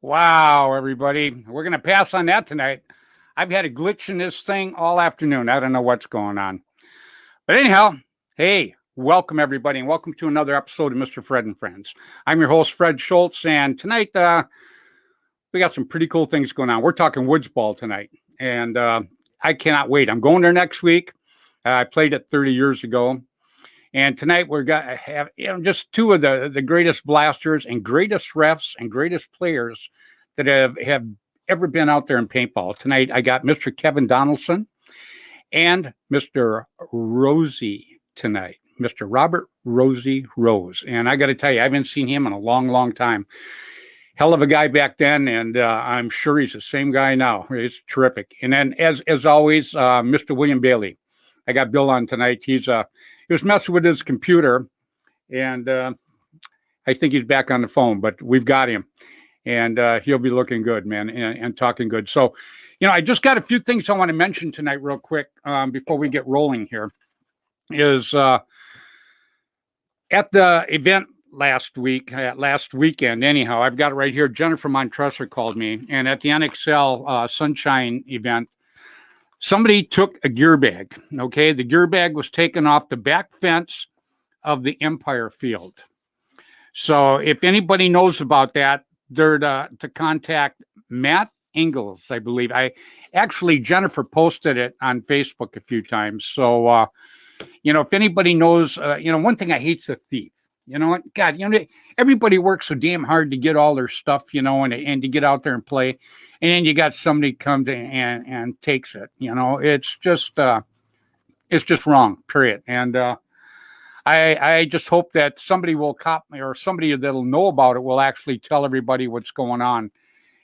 Wow, everybody. We're going to pass on that tonight. I've had a glitch in this thing all afternoon. I don't know what's going on. But anyhow, hey, welcome everybody, and welcome to another episode of Mr. Fred and Friends. I'm your host, Fred Schultz, and tonight we got some pretty cool things going on. We're talking woods ball tonight, and I cannot wait. I'm going there next week. I played it 30 years ago. And tonight we're going to have just two of the greatest blasters and greatest refs and greatest players that have ever been out there in paintball. Tonight I got Mr. Kevin Donaldson and Mr. Rosie tonight, Mr. Robert Rosie Rose. And I got to tell you, I haven't seen him in a long, long time. Hell of a guy back then, and I'm sure he's the same guy now. He's terrific. And then, as always, Mr. William Bailey. I got Bill on tonight. He was messing with his computer, and I think he's back on the phone, but we've got him, and he'll be looking good, man, and talking good. So, I just got a few things I want to mention tonight real quick before we get rolling here. Is at the event last weekend, anyhow, I've got it right here. Jennifer Montressor called me, and at the NXL Sunshine event, somebody took a gear bag, okay? The gear bag was taken off the back fence of the Empire Field. So if anybody knows about that, they're to contact Matt Ingalls, I believe. Jennifer posted it on Facebook a few times. So, if anybody knows, one thing I hate's a thief. You know what? God, everybody works so damn hard to get all their stuff, and to get out there and play. And then you got somebody comes and takes it. It's just wrong, period. And I just hope that somebody will cop me, or somebody that'll know about it will actually tell everybody what's going on.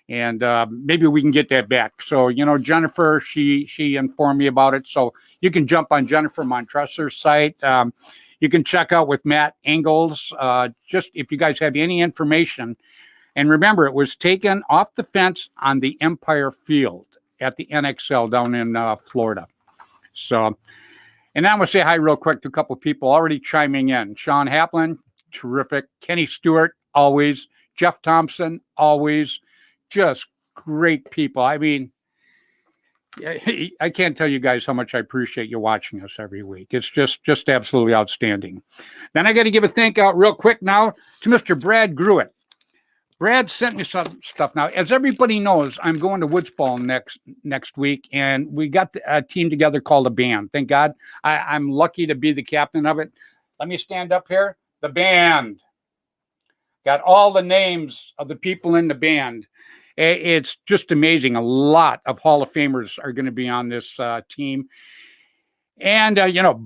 And maybe we can get that back. So, Jennifer, she informed me about it. So you can jump on Jennifer Montressor's site. You can check out with Matt Ingalls, just if you guys have any information. And remember, it was taken off the fence on the Empire Field at the NXL down in Florida. So, and I'm going to say hi real quick to a couple of people already chiming in. Sean Haplin, terrific. Kenny Stewart, always. Jeff Thompson, always. Just great people. I mean, I can't tell you guys how much I appreciate you watching us every week. It's just absolutely outstanding. Then I got to give a thank out real quick now to Mr. Brad Gruitt. Brad sent me some stuff now. As everybody knows, I'm going to Woods Ball next week, and we got a team together called a band. Thank God. I'm lucky to be the captain of it. Let me stand up here. The band. Got all the names of the people in the band. It's just amazing. A lot of Hall of Famers are going to be on this team. And,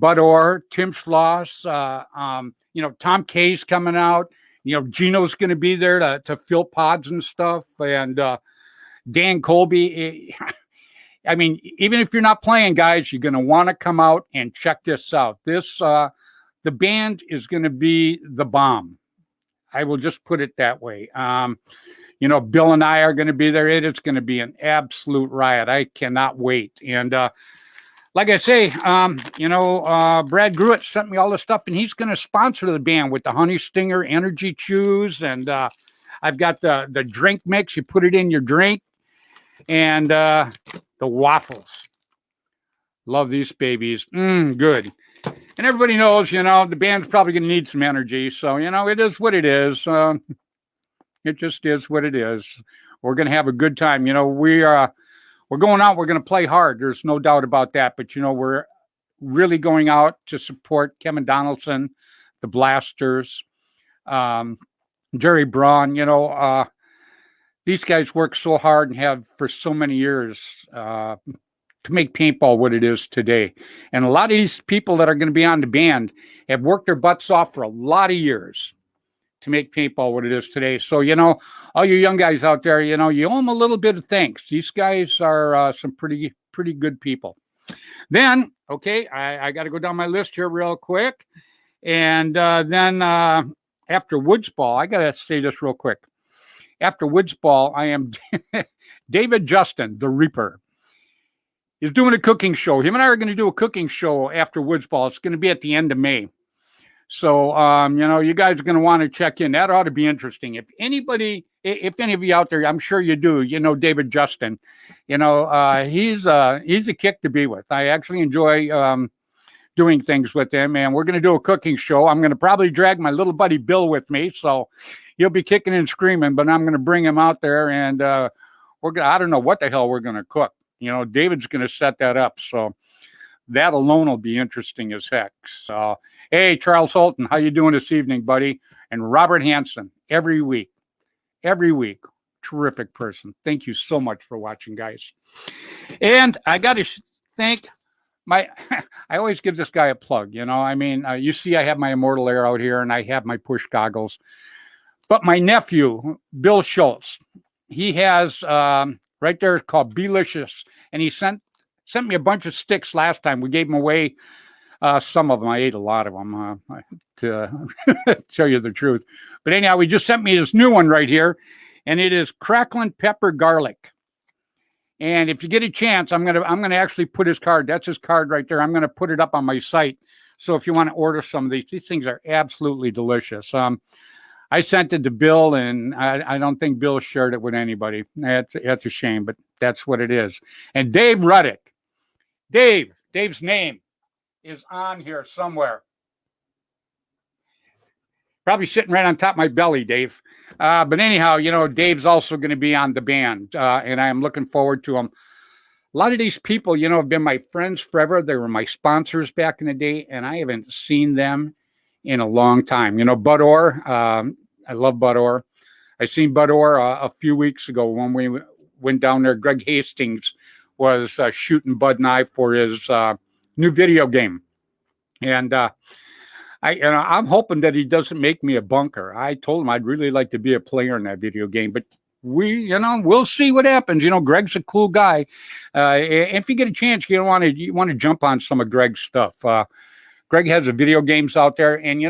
Bud Orr, Tim Schloss, Tom Kay's coming out. Gino's going to be there to fill pods and stuff. And Dan Colby. I mean, even if you're not playing, guys, you're going to want to come out and check this out. The band is going to be the bomb. I will just put it that way. Bill and I are going to be there. It is going to be an absolute riot. I cannot wait. And like I say, Brad Gruitt sent me all this stuff, and he's going to sponsor the band with the Honey Stinger Energy Chews. And I've got the drink mix. You put it in your drink. And the waffles. Love these babies. Good. And everybody knows, the band's probably going to need some energy. So, it is what it is. It just is what it is. We're going to have a good time. We're going out. We're going to play hard. There's no doubt about that. But, we're really going out to support Kevin Donaldson, the Blasters, Jerry Braun. These guys work so hard and have for so many years to make paintball what it is today. And a lot of these people that are going to be on the band have worked their butts off for a lot of years to make paintball what it is today. So, all you young guys out there, you owe them a little bit of thanks. These guys are some pretty good people. Then, okay, I got to go down my list here real quick. And then after Woods Ball, I got to say this real quick. After Woods Ball, I am David Justin, the Reaper. He's doing a cooking show. Him and I are going to do a cooking show after Woods Ball. It's going to be at the end of May. So, you guys are going to want to check in. That ought to be interesting. If any of you out there, I'm sure you do, David Justin, he's a kick to be with. I actually enjoy doing things with him, and we're going to do a cooking show. I'm going to probably drag my little buddy Bill with me, so he'll be kicking and screaming, but I'm going to bring him out there, and I don't know what the hell we're going to cook. David's going to set that up, so that alone will be interesting as heck. So, hey, Charles Holton, how you doing this evening, buddy? And Robert Hansen, every week, terrific person. Thank you so much for watching, guys. And I got to thank I always give this guy a plug, you see I have my Immortal Air out here and I have my push goggles, but my nephew, Bill Schultz, he has, right there, it's called Belicious. And he sent me a bunch of sticks last time. We gave them away. Some of them, I ate a lot of them, to tell you the truth. But anyhow, he just sent me this new one right here, and it is crackling pepper garlic. And if you get a chance, I'm gonna actually put his card. That's his card right there. I'm gonna put it up on my site. So if you want to order some of these things are absolutely delicious. I sent it to Bill, and I don't think Bill shared it with anybody. That's a shame, but that's what it is. And Dave Ruddick, Dave's name is on here somewhere. Probably sitting right on top of my belly, Dave. But anyhow, Dave's also going to be on the band, and I am looking forward to him. A lot of these people, have been my friends forever. They were my sponsors back in the day, and I haven't seen them in a long time. Bud Orr, I love Bud Orr. I seen Bud Orr a few weeks ago when we went down there. Greg Hastings was shooting Bud and I for his new video game, and I'm hoping that he doesn't make me a bunker. I told him I'd really like to be a player in that video game, but we'll see what happens. Greg's a cool guy. If you get a chance, you want to jump on some of Greg's stuff. Greg has the video games out there, and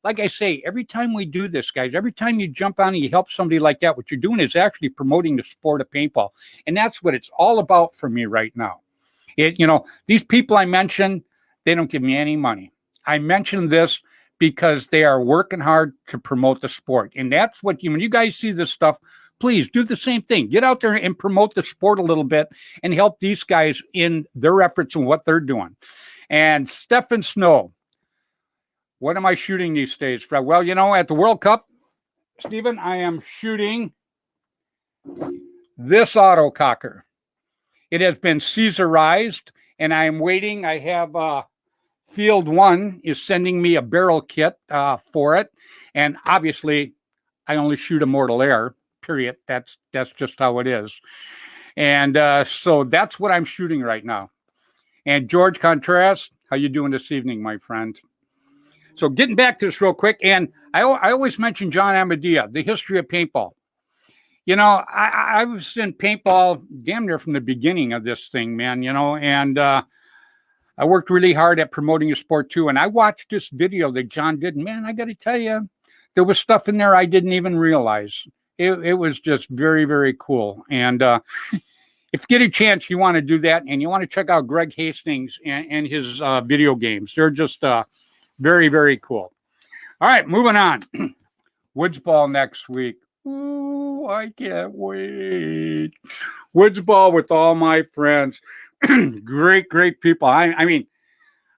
like I say, every time we do this, guys, every time you jump on and you help somebody like that, what you're doing is actually promoting the sport of paintball, and that's what it's all about for me right now. These people I mentioned, they don't give me any money. I mentioned this because they are working hard to promote the sport. And that's what when you guys see this stuff, please do the same thing. Get out there and promote the sport a little bit and help these guys in their efforts and what they're doing. And Stefan Snow, what am I shooting these days, Fred? Well, at the World Cup, Stephen, I am shooting this autococker. It has been Caesarized, and I am waiting. I have Field 1 is sending me a barrel kit for it. And obviously, I only shoot Immortal Air, period. That's just how it is. And so that's what I'm shooting right now. And George Contreras, how you doing this evening, my friend? So getting back to this real quick, and I always mention John Amadea, the history of paintball. I was in paintball damn near from the beginning of this thing, man, and I worked really hard at promoting the sport too. And I watched this video that John did. And man, I got to tell you, there was stuff in there I didn't even realize. It was just very, very cool. And if you get a chance, you want to do that. And you want to check out Greg Hastings and his video games. They're just very, very cool. All right, moving on. Woods Ball next week. Ooh, I can't wait. Woods Ball with all my friends. Great people. I mean,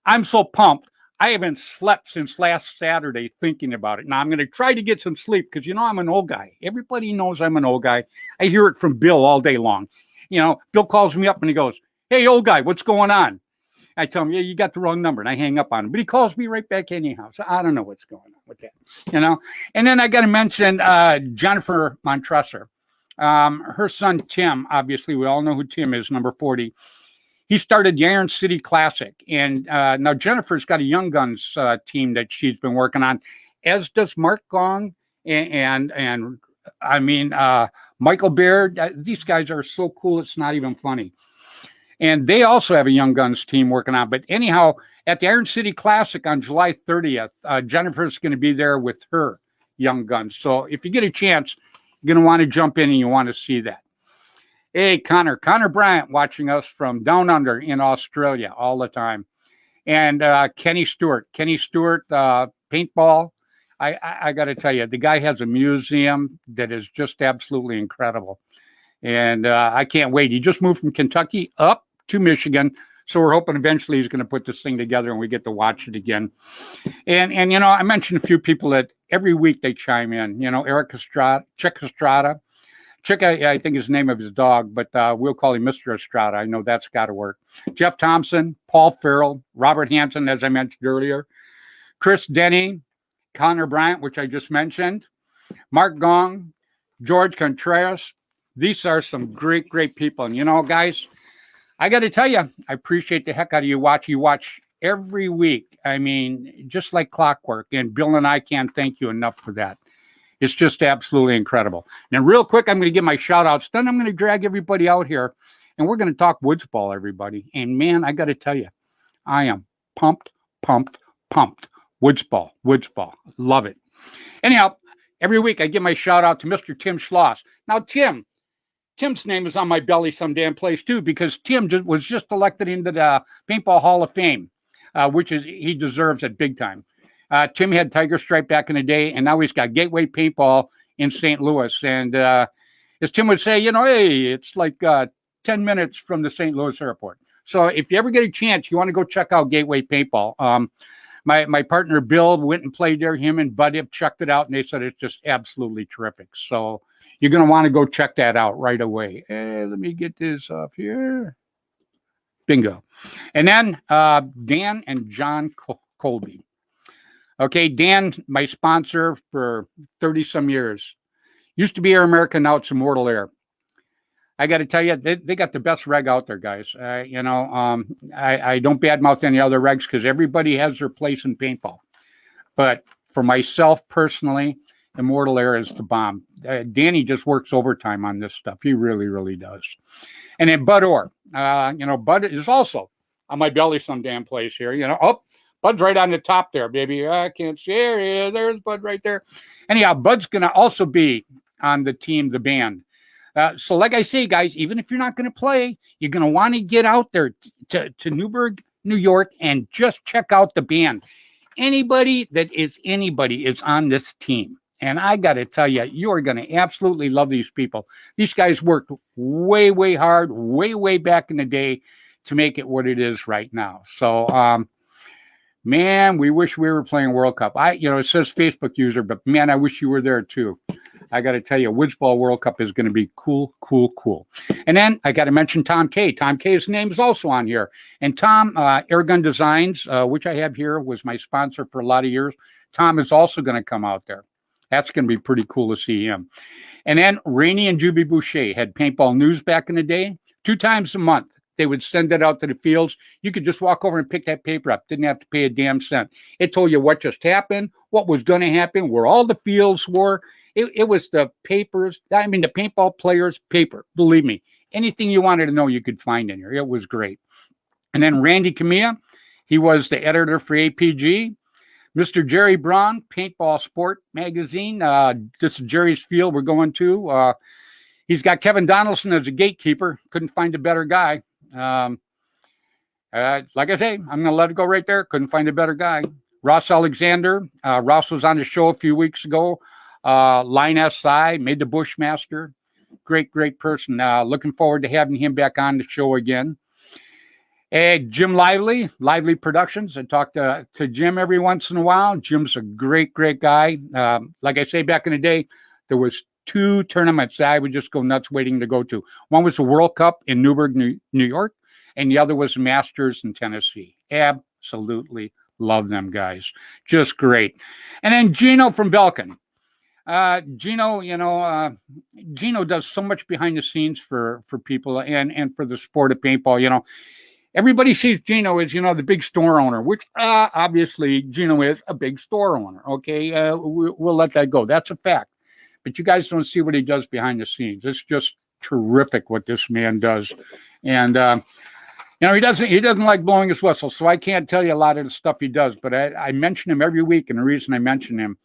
I'm so pumped. I haven't slept since last Saturday thinking about it. Now, I'm going to try to get some sleep because, I'm an old guy. Everybody knows I'm an old guy. I hear it from Bill all day long. Bill calls me up and he goes, "Hey, old guy, what's going on?" I tell him, "Yeah, you got the wrong number," and I hang up on him. But he calls me right back anyhow. So I don't know what's going on with that, And then I got to mention Jennifer Montresor. Her son, Tim, obviously, we all know who Tim is, number 40. He started the Iron City Classic. And now Jennifer's got a Young Guns team that she's been working on, as does Mark Gong and I mean, Michael Baird. These guys are so cool, it's not even funny. And they also have a Young Guns team working on. But anyhow, at the Iron City Classic on July 30th, Jennifer's going to be there with her Young Guns. So if you get a chance, you're going to want to jump in and you want to see that. Hey, Connor Bryant watching us from down under in Australia all the time. And Kenny Stewart, paintball. I got to tell you, the guy has a museum that is just absolutely incredible. And I can't wait. He just moved from Kentucky up to Michigan. So we're hoping eventually he's going to put this thing together and we get to watch it again. And I mentioned a few people that every week they chime in. Eric Estrada, Chick Estrada. Chick, I think is the name of his dog, but we'll call him Mr. Estrada. I know that's got to work. Jeff Thompson, Paul Farrell, Robert Hansen, as I mentioned earlier, Chris Denny, Connor Bryant, which I just mentioned, Mark Gong, George Contreras. These are some great, great people. And, guys, I got to tell you, I appreciate the heck out of you watch. You watch every week. I mean, just like clockwork. And Bill and I can't thank you enough for that. It's just absolutely incredible. Now, real quick, I'm going to give my shout outs. Then I'm going to drag everybody out here and we're going to talk woods ball, everybody. And man, I got to tell you, I am pumped. Woods ball. Love it. Anyhow, every week I give my shout out to Mr. Tim Schloss. Now, Tim's name is on my belly some damn place too, because Tim was just elected into the Paintball Hall of Fame, which he deserves it big time. Tim had Tiger Stripe back in the day, and now he's got Gateway Paintball in St. Louis. And as Tim would say, hey, it's like 10 minutes from the St. Louis airport. So if you ever get a chance, you want to go check out Gateway Paintball. My partner Bill went and played there. Him and Bud have checked it out, and they said it's just absolutely terrific. So you're going to want to go check that out right away. Let me get this up here. Bingo. And then Dan and John Colby. Okay, Dan, my sponsor for 30-some years. Used to be Air America, now it's Immortal Air. I got to tell you, they got the best reg out there, guys. I don't badmouth any other regs because everybody has their place in paintball. But for myself personally, Immortal Air is the bomb. Danny just works overtime on this stuff. He really, really does. And then Bud Orr. Bud is also on my belly some damn place here. Bud's right on the top there, baby. I can't see. There's Bud right there. Anyhow, Bud's going to also be on the team, the band. So like I say, guys, even if you're not going to play, you're going to want to get out there to Newburgh, New York, and just check out the band. Anybody is on this team. And I got to tell you, you are going to absolutely love these people. These guys worked way, way hard, way, way back in the day to make it what it is right now. So, man, we wish we were playing World Cup. It says Facebook user, but man, I wish you were there too. I got to tell you, Woodsball World Cup is going to be cool. And then I got to mention Tom K. Tom K's name is also on here. And Tom, Airgun Designs, which I have here, was my sponsor for a lot of years. Tom is also going to come out there. That's going to be pretty cool to see him. And then Rainey and Juby Boucher had Paintball News back in the day. 2 times a month, they would send it out to the fields. You could just walk over and pick that paper up. Didn't have to pay a damn cent. It told you what just happened, what was going to happen, where all the fields were. It was the papers. The paintball players' paper. Believe me, anything you wanted to know, you could find in here. It was great. And then Randy Camilla, he was the editor for APG. Mr. Jerry Braun, Paintball Sport Magazine. This is Jerry's field we're going to. He's got Kevin Donaldson as a gatekeeper. Couldn't find a better guy. Like I say, I'm going to let it go right there. Couldn't find a better guy. Ross Alexander. Ross was on the show a few weeks ago. Line SI, made the Bushmaster. Great person. Looking forward to having him back on the show again. Jim Lively Productions. I talk to Jim every once in a while. Jim's a great guy. Like I say, back in the day, there was 2 tournaments that I would just go nuts waiting to go to. One was the World Cup in Newburgh, New York, and the other was the Masters in Tennessee. Absolutely love them guys. Just great. And then Gino from Belkin. Gino does so much behind the scenes for people and for the sport of paintball. Everybody sees Gino as, the big store owner, which obviously Gino is a big store owner. Okay, we'll let that go. That's a fact. But you guys don't see what he does behind the scenes. It's just terrific what this man does. And, he doesn't like blowing his whistle, so I can't tell you a lot of the stuff he does. But I mention him every week, and the reason I mention him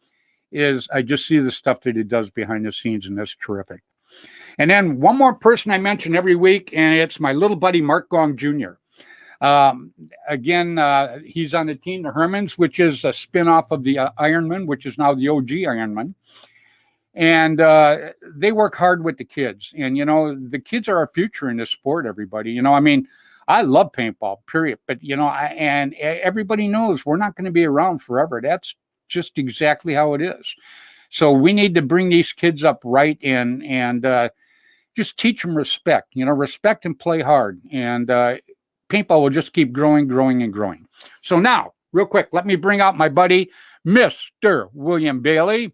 is I just see the stuff that he does behind the scenes, and that's terrific. And then one more person I mention every week, and it's my little buddy Mark Gong Jr. Again, he's on the team, the Hermans, which is a spinoff of the Ironman, which is now the OG Ironman. And they work hard with the kids. And, the kids are our future in this sport, everybody. I mean, I love paintball, period. But, and everybody knows we're not going to be around forever. That's just exactly how it is. So we need to bring these kids up right and just teach them respect, respect and play hard. And paintball will just keep growing, growing, and growing. So now, real quick, let me bring out my buddy, Mr. William Bailey,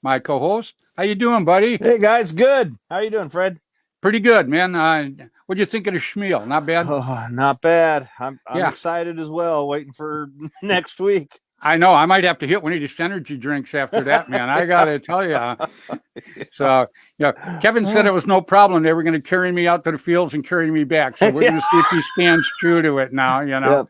my co-host. How you doing, buddy? Hey, guys. Good. How are you doing, Fred? Pretty good, man. What'd you think of the schmeal? Not bad? Oh, not bad. I'm excited as well, waiting for next week. I know. I might have to hit one of these energy drinks after that, man. I got to tell you. So, Kevin said it was no problem. They were going to carry me out to the fields and carry me back. So we're going to see if he stands true to it now, Yep.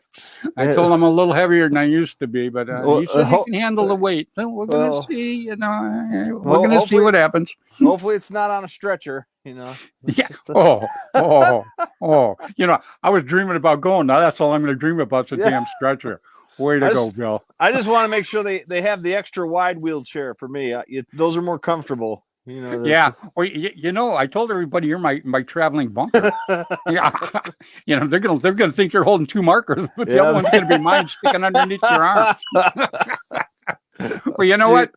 I told him I'm a little heavier than I used to be, but he said he can handle the weight. So we're going to see, we're going to see what happens. Hopefully it's not on a stretcher, Yeah. I was dreaming about going. Now that's all I'm going to dream about is a damn stretcher. Way to go, Bill. I just want to make sure they have the extra wide wheelchair for me. Those are more comfortable. Yeah. Well, I told everybody you're my traveling bunker. Yeah. They're gonna think you're holding two markers, but the other one's gonna be mine sticking underneath your arm. Well, you know what?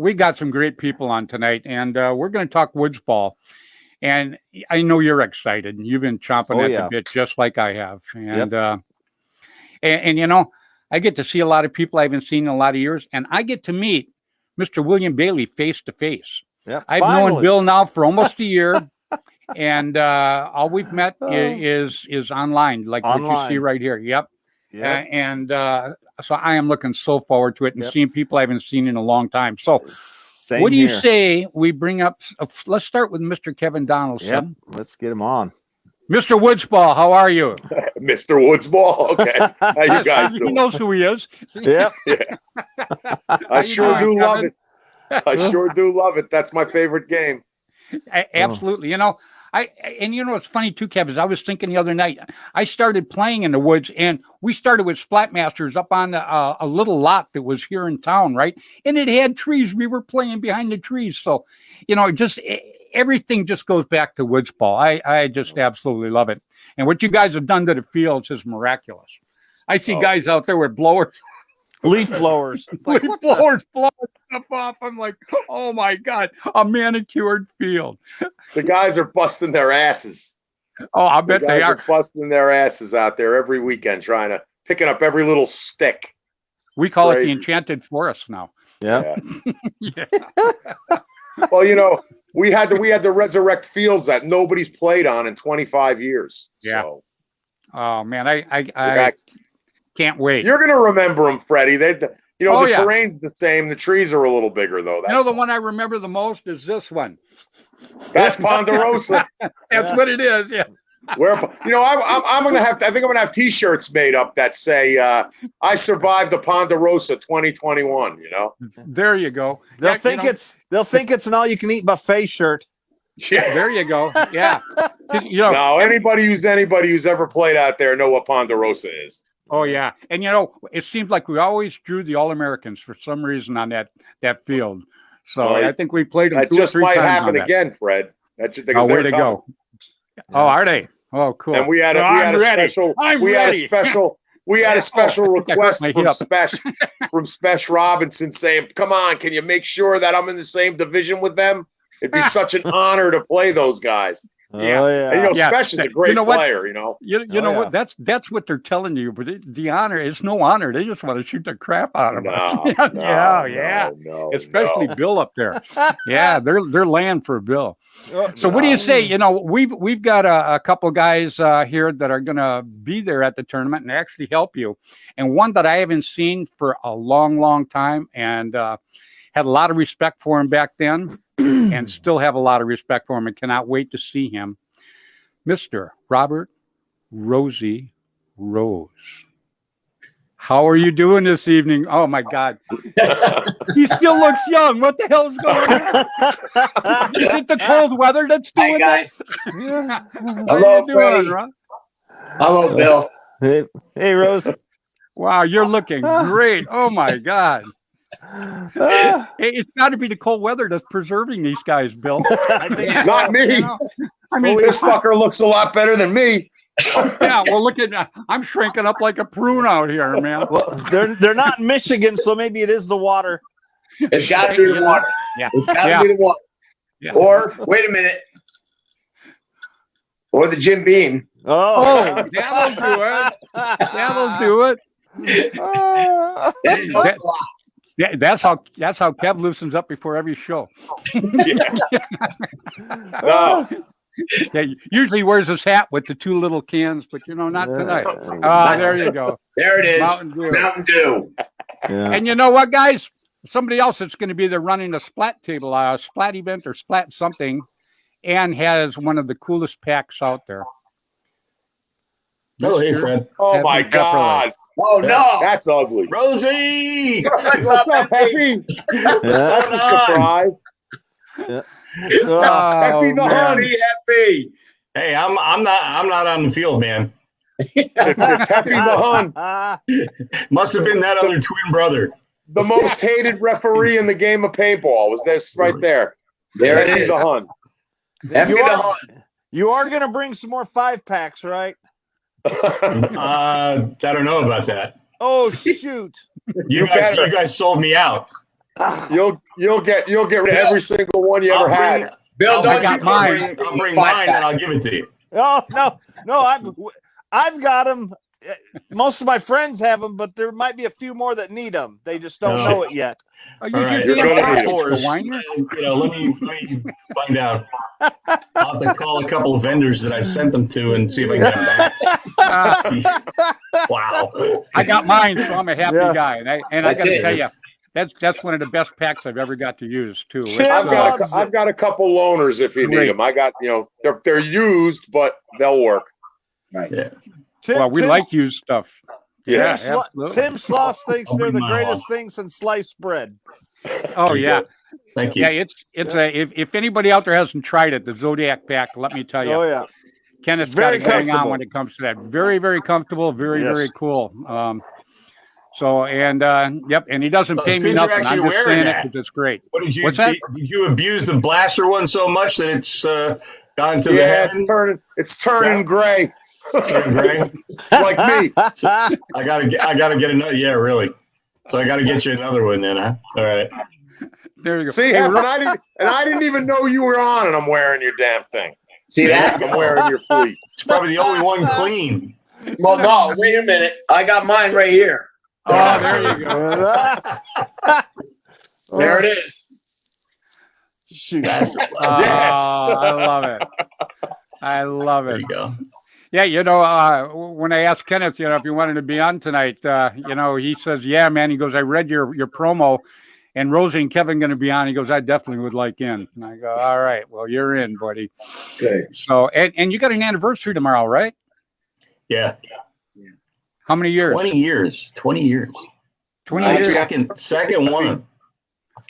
We got some great people on tonight, and we're going to talk woods ball. And I know you're excited. You've been chomping at the bit just like I have. And and I get to see a lot of people I haven't seen in a lot of years, and I get to meet Mr. William Bailey face to face. I've known Bill now for almost a year, and all we've met is online, like what you see right here. Yep. So I am looking so forward to it and seeing people I haven't seen in a long time. So what do you say we bring up? Let's start with Mr. Kevin Donaldson. Yep. Let's get him on. Mr. Woodsball, how are you? Mr. Woodsball, okay. How you guys doing? He knows who he is. Yep. I sure do love it. I sure do love it. That's my favorite game. Absolutely. It's funny too, Kevin. I was thinking the other night, I started playing in the woods, and we started with Splatmasters up on a little lot that was here in town, right? And it had trees. We were playing behind the trees. So, everything just goes back to woods ball. I just absolutely love it. And what you guys have done to the fields is miraculous. I see guys out there with blowers. Leaf blowers. Leaf blowers blowing stuff off. I'm like, oh my God, a manicured field. The guys are busting their asses. Oh, I bet they are busting their asses out there every weekend, picking up every little stick. We call it the Enchanted Forest now. Yeah. Well, we had to resurrect fields that nobody's played on in 25 years. Yeah. So. Oh man, I can't wait. You're gonna remember them, Freddy. The terrain's the same. The trees are a little bigger though. The one I remember the most is this one. That's Ponderosa. That's what it is. Yeah. I'm gonna have. I think I'm gonna have T-shirts made up that say "I survived the Ponderosa 2021." There you go. They'll think it's an all-you-can-eat buffet shirt. Yeah, there you go. Yeah. No, anybody who's ever played out there know what Ponderosa is. Oh yeah, and it seems like we always drew the All-Americans for some reason on that field. So I think we played them. That just might happen again, Fred. Way to go! Oh, are they? Oh, cool. And we had a special request from Spesh Robinson saying, "Come on, can you make sure that I'm in the same division with them? It'd be such an honor to play those guys." Yeah. And, Spesh is a great player, what? That's what they're telling you, but the honor is no honor. They just want to shoot the crap out of us. No, especially Bill up there. Yeah, they're laying for Bill. So what do you say? We've got a couple guys here that are going to be there at the tournament and actually help you. And one that I haven't seen for a long, long time, and had a lot of respect for him back then. And still have a lot of respect for him and cannot wait to see him. Mr. Robert Rosie Rose. How are you doing this evening? Oh my God. He still looks young. What the hell is going on? Is it the cold weather that's doing guys. this? How Hello, are you doing, Rob? Hello, Bill. Hey, Rose. Wow, you're looking great. Oh my God. It's got to be the cold weather that's preserving these guys, Bill. I think so. Not me. You know? I mean, This fucker looks a lot better than me. yeah. Well, look at I'm shrinking up like a prune out here, man. Well, they're not in Michigan, so maybe it is the water. It's got to be the water. Yeah. It's got to be the water. Yeah. Or wait a minute. Or the Jim Beam. Oh, that'll do it. That'll do it. That's how Kev loosens up before every show. No. Yeah, usually wears his hat with the 2 little cans, but not tonight. There you go. There it is. Mountain Dew. Mountain Dew. Yeah. And you know what, guys? Somebody else that's going to be there running a splat table, splat event or splat something, and has one of the coolest packs out there. Oh, hey, Fred. Oh my Pepperly. God. Oh no, That's ugly. Rosie! What's What's up, Peppy? Peppy? That's a surprise. Peppy the man. Hun. Happy. Hey, I'm not on the field, man. It's Peppy the Hun, Must have been that other twin brother. the most hated referee in the game of paintball. Was this right there? There it Peppy is. the Hun. Happy You the are- Hun. You are going to bring some more 5-packs, right? I don't know about that. Oh, shoot. You guys sold me out. You'll get rid of every single one you ever had. Bill, don't got you mine. I'll bring mine and I'll give it to you. Oh, no, I've got them. Most of my friends have them, but there might be a few more that need them. They just don't know it yet. Use All your right, You're damn gonna pockets, need Force, Winer. let me find out. I'll have to call a couple of vendors that I sent them to and see if I can get them back. Wow. I got mine, so I'm a happy Yeah. guy, and I That's got to it. tell you, that's one of the best packs I've ever got to use too. It's, Tim loves I've got a couple loaners if you need Great. them. I got they're used, but they'll work. Yeah. well, we like used stuff. Yeah, Tim absolutely. Tim Sloss thinks I'll they're the bring mine greatest thing since sliced bread. Oh There you yeah, go. Thank you. yeah. If anybody out there hasn't tried it, the Zodiac pack, let me tell you, Oh, yeah. Kenneth's Very got it going on comfortable. when it comes to that. Very, very comfortable. Very, Yes. very cool. Yep, and he doesn't Well, pay it's me good you're nothing. I'm actually just wearing saying it that. because it's great. What did you? What's that? Did you abuse the blaster one so much that it's gone to the Yeah, head? it's turning gray. Gray? Like me. I gotta get another. Yeah, really. So I gotta get you another one then, huh? All right. There you go. See, Hey, and I didn't even know you were on, and I'm wearing your damn thing. See that? I'm wearing your fleet. It's probably the only one clean. Well, no, wait a minute. I got mine right here. oh, there you go. There it is. Shoot. That's I love it. I love There it. you go. Yeah, when I asked Kenneth, if he wanted to be on tonight, he says, "Yeah, man." He goes, "I read your promo, and Rosie and Kevin going to be on." He goes, "I definitely would like in." And I go, "All right, well, you're in, buddy." Good. So, and you got an anniversary tomorrow, right? Yeah. How many years? 20 years. 20 years. 20 I'm years. second one.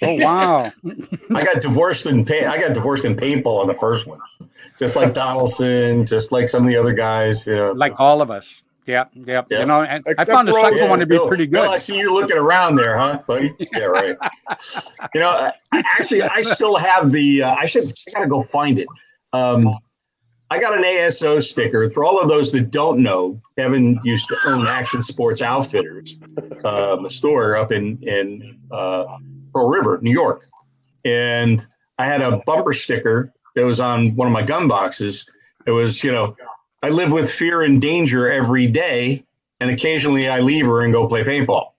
Oh wow! I got divorced in paintball on the first one. Just like Donaldson, just like some of the other guys, Like all of us. Yep. Yeah. And I Except found the for second Rosie. one to be Bill, pretty Bill, good. I see you looking around there, huh, buddy? Yeah, right. I still have the. I gotta go find it. I got an ASO sticker. For all of those that don't know, Kevin used to own Action Sports Outfitters, a store up in Pearl River, New York, and I had a bumper sticker that was on one of my gun boxes. It was, I live with fear and danger every day, and occasionally I leave her and go play paintball.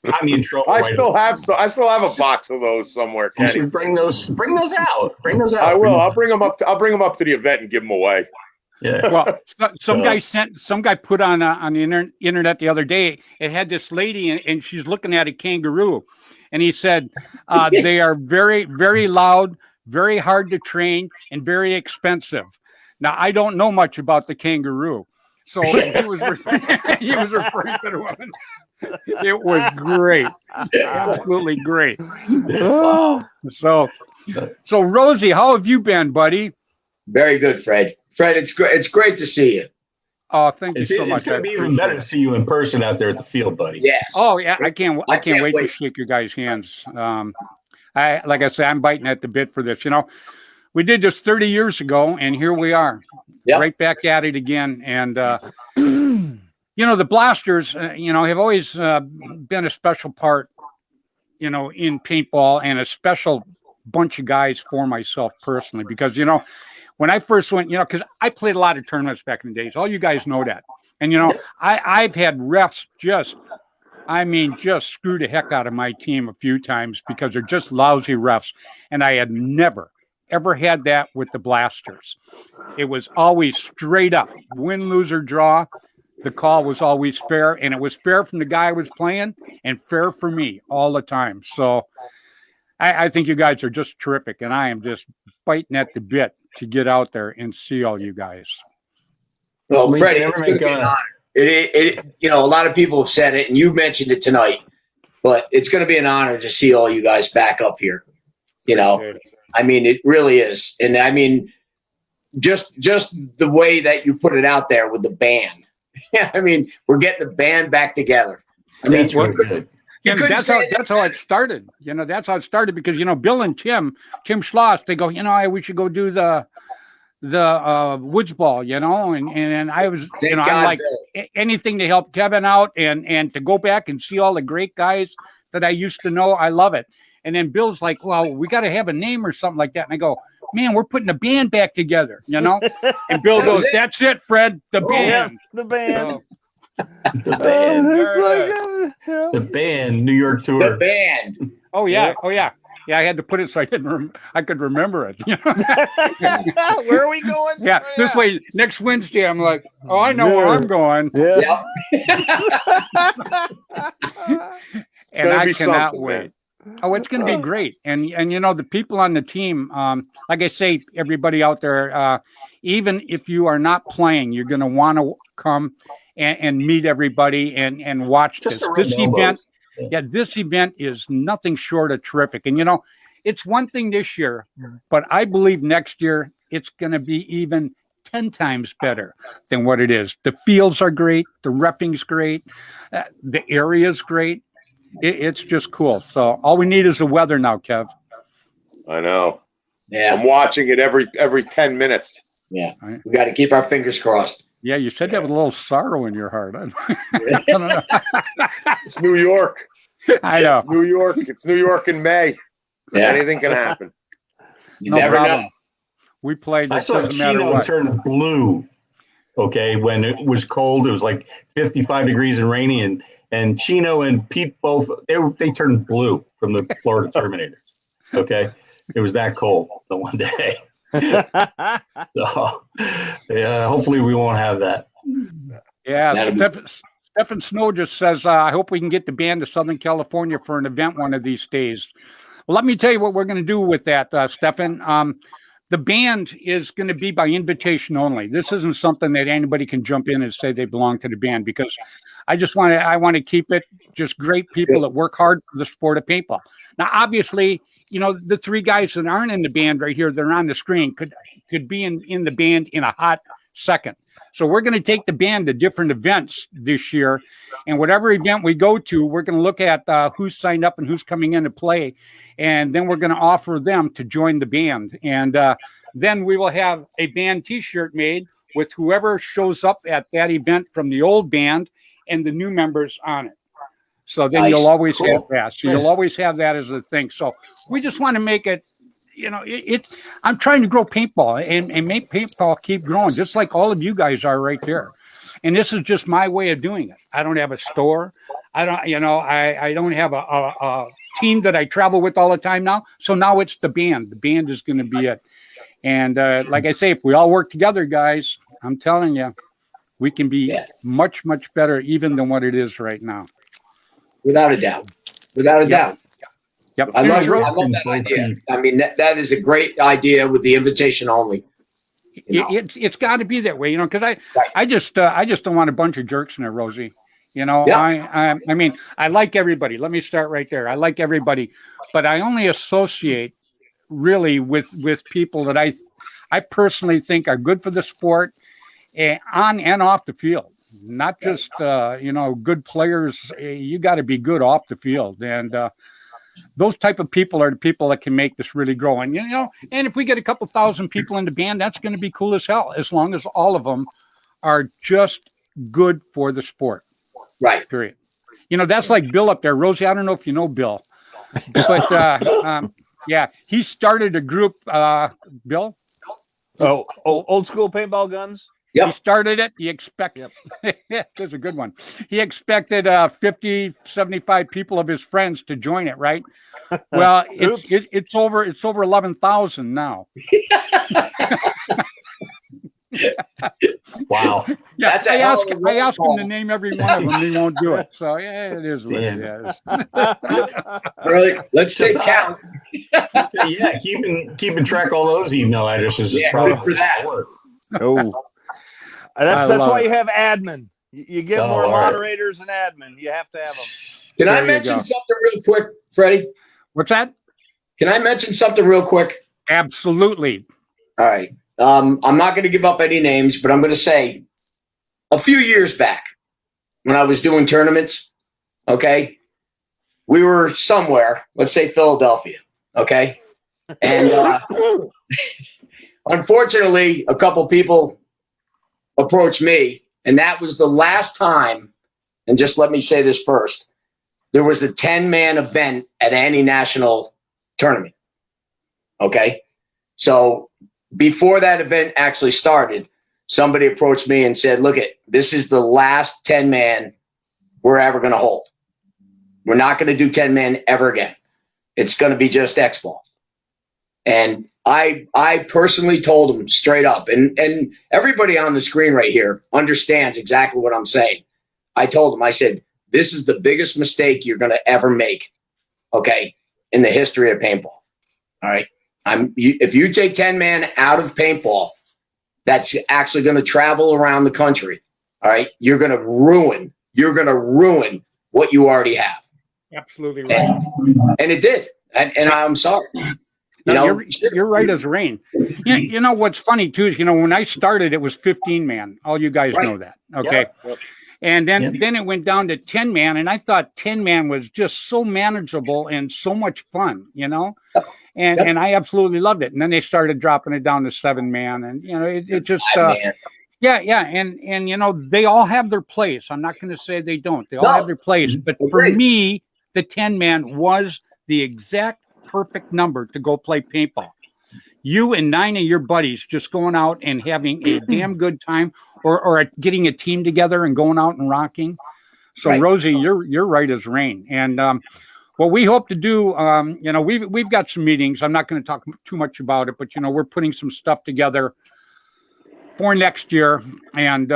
Got me in trouble. I still have a box of those somewhere, You Kenny. should bring those out. Bring those out. I will. I'll bring them up. I'll bring them up to the event and give them away. Yeah. Well, some guy put on the internet the other day. It had this lady and she's looking at a kangaroo, and he said they are very, very loud, very hard to train, and very expensive. Now I don't know much about the kangaroo, so he was referring to the woman. It was great, absolutely great. So Rosie, how have you been, buddy? Very good, Fred. Fred, it's great. It's great to see you. Oh, thank you It's, so much. it's going I to be appreciate even better it. to see you in person out there at the field, buddy. Yes. Oh yeah, I can't wait to wait. shake your guys' hands. Like I say, I'm biting at the bit for this. You know, we did this 30 years ago, and here we are, Yep. right back at it again. And you know, the Blasters, you know, have always been a special part, you know, in paintball, and a special bunch of guys for myself personally, because you know, when I first went, you know, because I played a lot of tournaments back in the days. All you guys know that, and you know, I've had refs just screw the heck out of my team a few times because they're just lousy refs. And I had never, ever had that with the Blasters. It was always straight up win, lose, or draw. The call was always fair, and it was fair from the guy I was playing and fair for me all the time. So I think you guys are just terrific, and I am just biting at the bit to get out there and see all you guys. Well, We Freddie, never it's make going to be an honor. You know, a lot of people have said it, and you've mentioned it tonight, but it's going to be an honor to see all you guys back up here. You know, I mean, it really is. And I mean, just the way that you put it out there with the band. I mean, we're getting the band back together. I mean, That's really good. Yeah, that's how it started. You know, that's how it started because, you know, Bill and Tim Schloss, they go, you know, we should go do the woods ball, you know, and I was, you know, I'm like anything to help Kevin out and to go back and see all the great guys that I used to know. I love it. And then Bill's like, well, we got to have a name or something like that. And I go, man, we're putting a band back together, you know? And Bill goes, that's it, Fred, the band. Yeah, the band. So, The band. The The band, New York tour. The band. oh yeah, oh yeah. Yeah, I had to put it so I could remember it. You know? Where are we going? Yeah, this way next Wednesday I'm like, oh, I know where I'm going. Yeah. And I cannot something, wait. man. Oh, it's going to be great. And you know, the people on the team, like I say, everybody out there, even if you are not playing, you're going to want to come and meet everybody and watch Just this event. elbows. Yeah, this event is nothing short of terrific. And you know, it's one thing this year, but I believe next year it's going to be even 10 times better than what it is. The fields are great. The reffing's great. The area's great. It's just cool. So all we need is the weather now, Kev. I know. Yeah. I'm watching it every 10 minutes. Yeah. Right. We got to keep our fingers crossed. Yeah, you said that with a little sorrow in your heart. I don't know. It's New York. I know. It's New York. It's New York in May. Yeah. Anything can happen. You No never problem. know. We played. I It saw doesn't matter Chino what. turn blue. Okay, when it was cold, it was like 55 degrees and rainy, and Chino and Pete both they turned blue from the Florida Terminators. Okay, it was that cold the one day. So yeah, hopefully we won't have that. Yeah, Stephen Snow just says, I hope we can get the band to Southern California for an event one of these days. Well, let me tell you what we're going to do with that, Stephen. The band is going to be by invitation only. This isn't something that anybody can jump in and say they belong to the band, because I want to keep it just great people that work hard for the sport of paintball. Now, obviously, you know, the three guys that aren't in the band right here, they're on the screen, could be in the band in a hot second. So we're going to take the band to different events this year, and whatever event we go to, we're going to look at who's signed up and who's coming in to play, and then we're going to offer them to join the band. And then we will have a band t-shirt made with whoever shows up at that event from the old band and the new members on it. So then you'll always have that. So you'll always have that as a thing. So we just want to make it, you know, I'm trying to grow paintball and make paintball keep growing, just like all of you guys are right there. And this is just my way of doing it. I don't have a store. I don't have a team that I travel with all the time now. So now it's the band. The band is going to be it. And like I say, if we all work together, guys, I'm telling you, we can be much, much better even than what it is right now. Without a doubt. Without a doubt. Yep. I love that idea. I mean, that is a great idea with the invitation only. You know? It's got to be that way, you know, because I just don't want a bunch of jerks in there, Rosie. You know, I mean, I like everybody. Let me start right there. I like everybody, but I only associate really with people that I personally think are good for the sport on and off the field. Not just good players. You got to be good off the field, and those type of people are the people that can make this really grow. And and if we get a couple thousand people in the band, that's going to be cool as hell. As long as all of them are just good for the sport. Right. Period. That's like Bill up there. Rosie, I don't know if you know Bill, but yeah, he started a group. Bill. Oh, old school paintball guns. Yep. He started it. He expected, there's a good one. He expected 50, 75 people of his friends to join it, right? Well, it's over 11,000 now. Wow. Yeah, I asked him to name every one of them. He won't do it. So yeah, it is what it is. Really? Let's take count. Yeah, keeping track of all those email addresses is probably for that. Oh. That's why you have admin. You get more moderators and admin. You have to have them. Can I mention something real quick, Freddie? What's that? Can I mention something real quick? Absolutely. All right. I'm not going to give up any names, but I'm going to say a few years back when I was doing tournaments, okay, we were somewhere, let's say Philadelphia, okay? And unfortunately, a couple people approached me, and that was the last time, and just let me say this first, there was a 10-man event at any national tournament, okay? So before that event actually started, somebody approached me and said, look, this is the last 10-man we're ever going to hold. We're not going to do 10-man ever again. It's going to be just X-Ball. And I personally told him straight up, and everybody on the screen right here understands exactly what I'm saying. I told him, I said, this is the biggest mistake you're going to ever make, okay, in the history of paintball. All right. If you take 10-man out of paintball, that's actually going to travel around the country. All right. You're going to ruin what you already have. Absolutely right. And it did. And I'm sorry. You're right as rain. You know what's funny too is when I started it was 15-man. All you guys know that, okay? Yep. And then it went down to 10-man, and I thought 10-man was just so manageable and so much fun, and I absolutely loved it. And then they started dropping it down to 7-man, and it just and they all have their place. I'm not going to say they don't. They all have their place, but for me, the 10-man was the exact perfect number to go play paintball. You and 9 of your buddies just going out and having a damn good time, or getting a team together and going out and rocking. So Rosie, you're right as rain. And what we hope to do, we've got some meetings. I'm not going to talk too much about it, but we're putting some stuff together for next year, and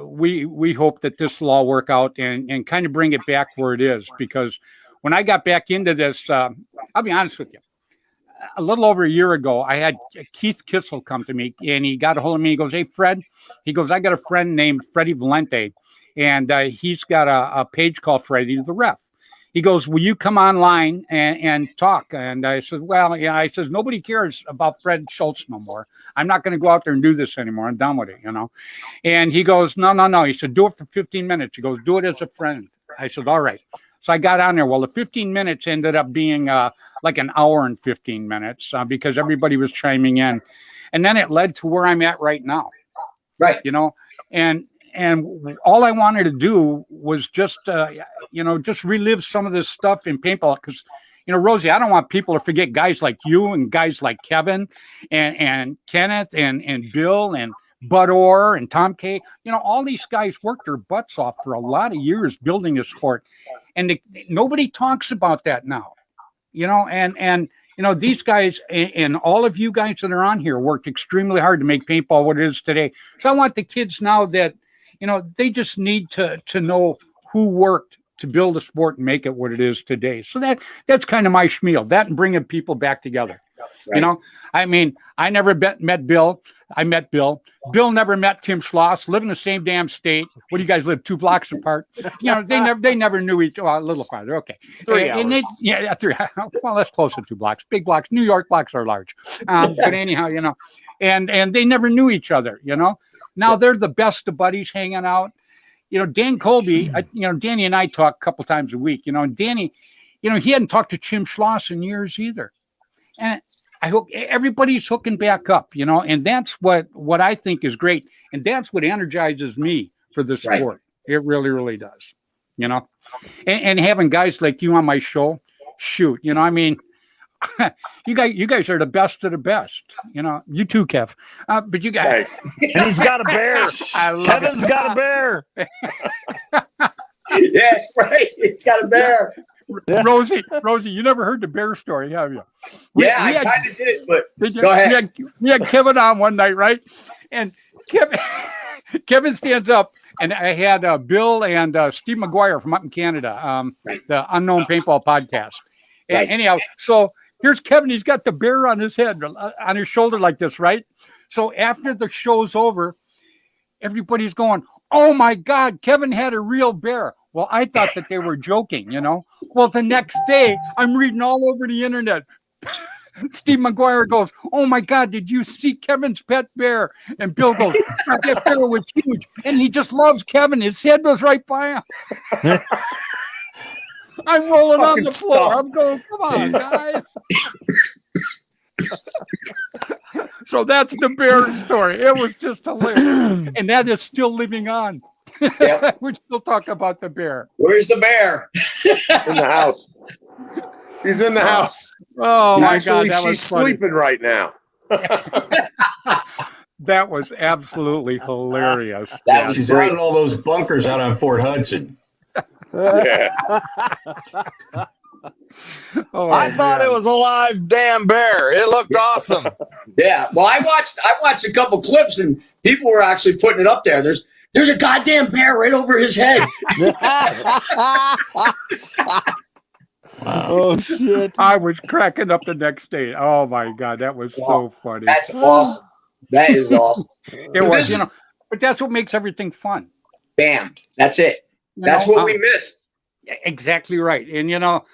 we hope that this will all work out and kind of bring it back where it is. Because when I got back into this, I'll be honest with you, a little over a year ago, I had Keith Kissel come to me, and he got a hold of me. He goes, "Hey, Fred," he goes, "I got a friend named Freddie Valente, and he's got a page called Freddy the Ref." He goes, "Will you come online and talk?" And I said, "Well, yeah." I says, "Nobody cares about Fred Schultz no more. I'm not going to go out there and do this anymore. I'm done with it, And he goes, No. He said, "Do it for 15 minutes. He goes, "Do it as a friend." I said, "All right." So I got on there. Well, the 15 minutes ended up being like an hour and 15 minutes because everybody was chiming in. And then it led to where I'm at right now. Right. And all I wanted to do was just relive some of this stuff in paintball. Because, Rosie, I don't want people to forget guys like you and guys like Kevin and Kenneth and Bill and Bud Orr and Tom K. All these guys worked their butts off for a lot of years building this sport. And nobody talks about that now, and these guys and all of you guys that are on here worked extremely hard to make paintball what it is today. So I want the kids now that, they just need to know who worked to build a sport and make it what it is today. So that's kind of my spiel, that and bringing people back together. Right. I never met Bill. I met Bill. Bill never met Tim Schloss. Live in the same damn state. What do you guys live 2 blocks apart? They never knew each other. A little farther. Okay. 3 hours. 3. Well, that's close to 2 blocks. Big blocks. New York blocks are large. But anyhow, and they never knew each other, you know. Now they're the best of buddies hanging out. You know, Dan Colby, Danny and I talk a couple times a week, you know, and Danny, you know, he hadn't talked to Tim Schloss in years either. And I hope everybody's hooking back up, you know, and that's what I think is great. And that's what energizes me for the sport. Right. It really, really does, you know, and having guys like you on my show, shoot, you know, I mean, you guys are the best of the best, you know. You too, Kev. But you guys, and he's got a bear. Kevin's got a bear. Yeah, right. It's got a bear. Rosie, you never heard the bear story, have you? I kind of did, but go ahead. We had Kevin on one night, right? And Kevin stands up, and I had Bill and Steve McGuire from up in Canada, the Unknown Paintball podcast. And anyhow, so here's Kevin. He's got the bear on his head, on his shoulder like this, right? So after the show's over, everybody's going, "Oh my God, Kevin had a real bear." Well, I thought that they were joking, you know. Well, the next day, I'm reading all over the internet. Steve McGuire goes, "Oh my God, did you see Kevin's pet bear?" And Bill goes, "That bear was huge, and he just loves Kevin. His head was right by him." I'm rolling on the floor. I'm going, "Come on, guys." So that's the bear story. It was just hilarious. And that is still living on. Yep. We're still talking about the bear. Where's the bear? In the house. He's in the house. Oh, my God. That She's sleeping right now. That was absolutely hilarious. She's out in all those bunkers out on Fort Hudson. Yeah. I thought it was a live damn bear. It looked awesome. Yeah. Well, I watched a couple clips and people were actually putting it up there. There's a goddamn bear right over his head. Oh shit. I was cracking up the next day. Oh my God, that was so funny. That's awesome. That is awesome. It was, you know, but that's what makes everything fun. Bam. That's it. That's what we miss. Exactly right. And you know,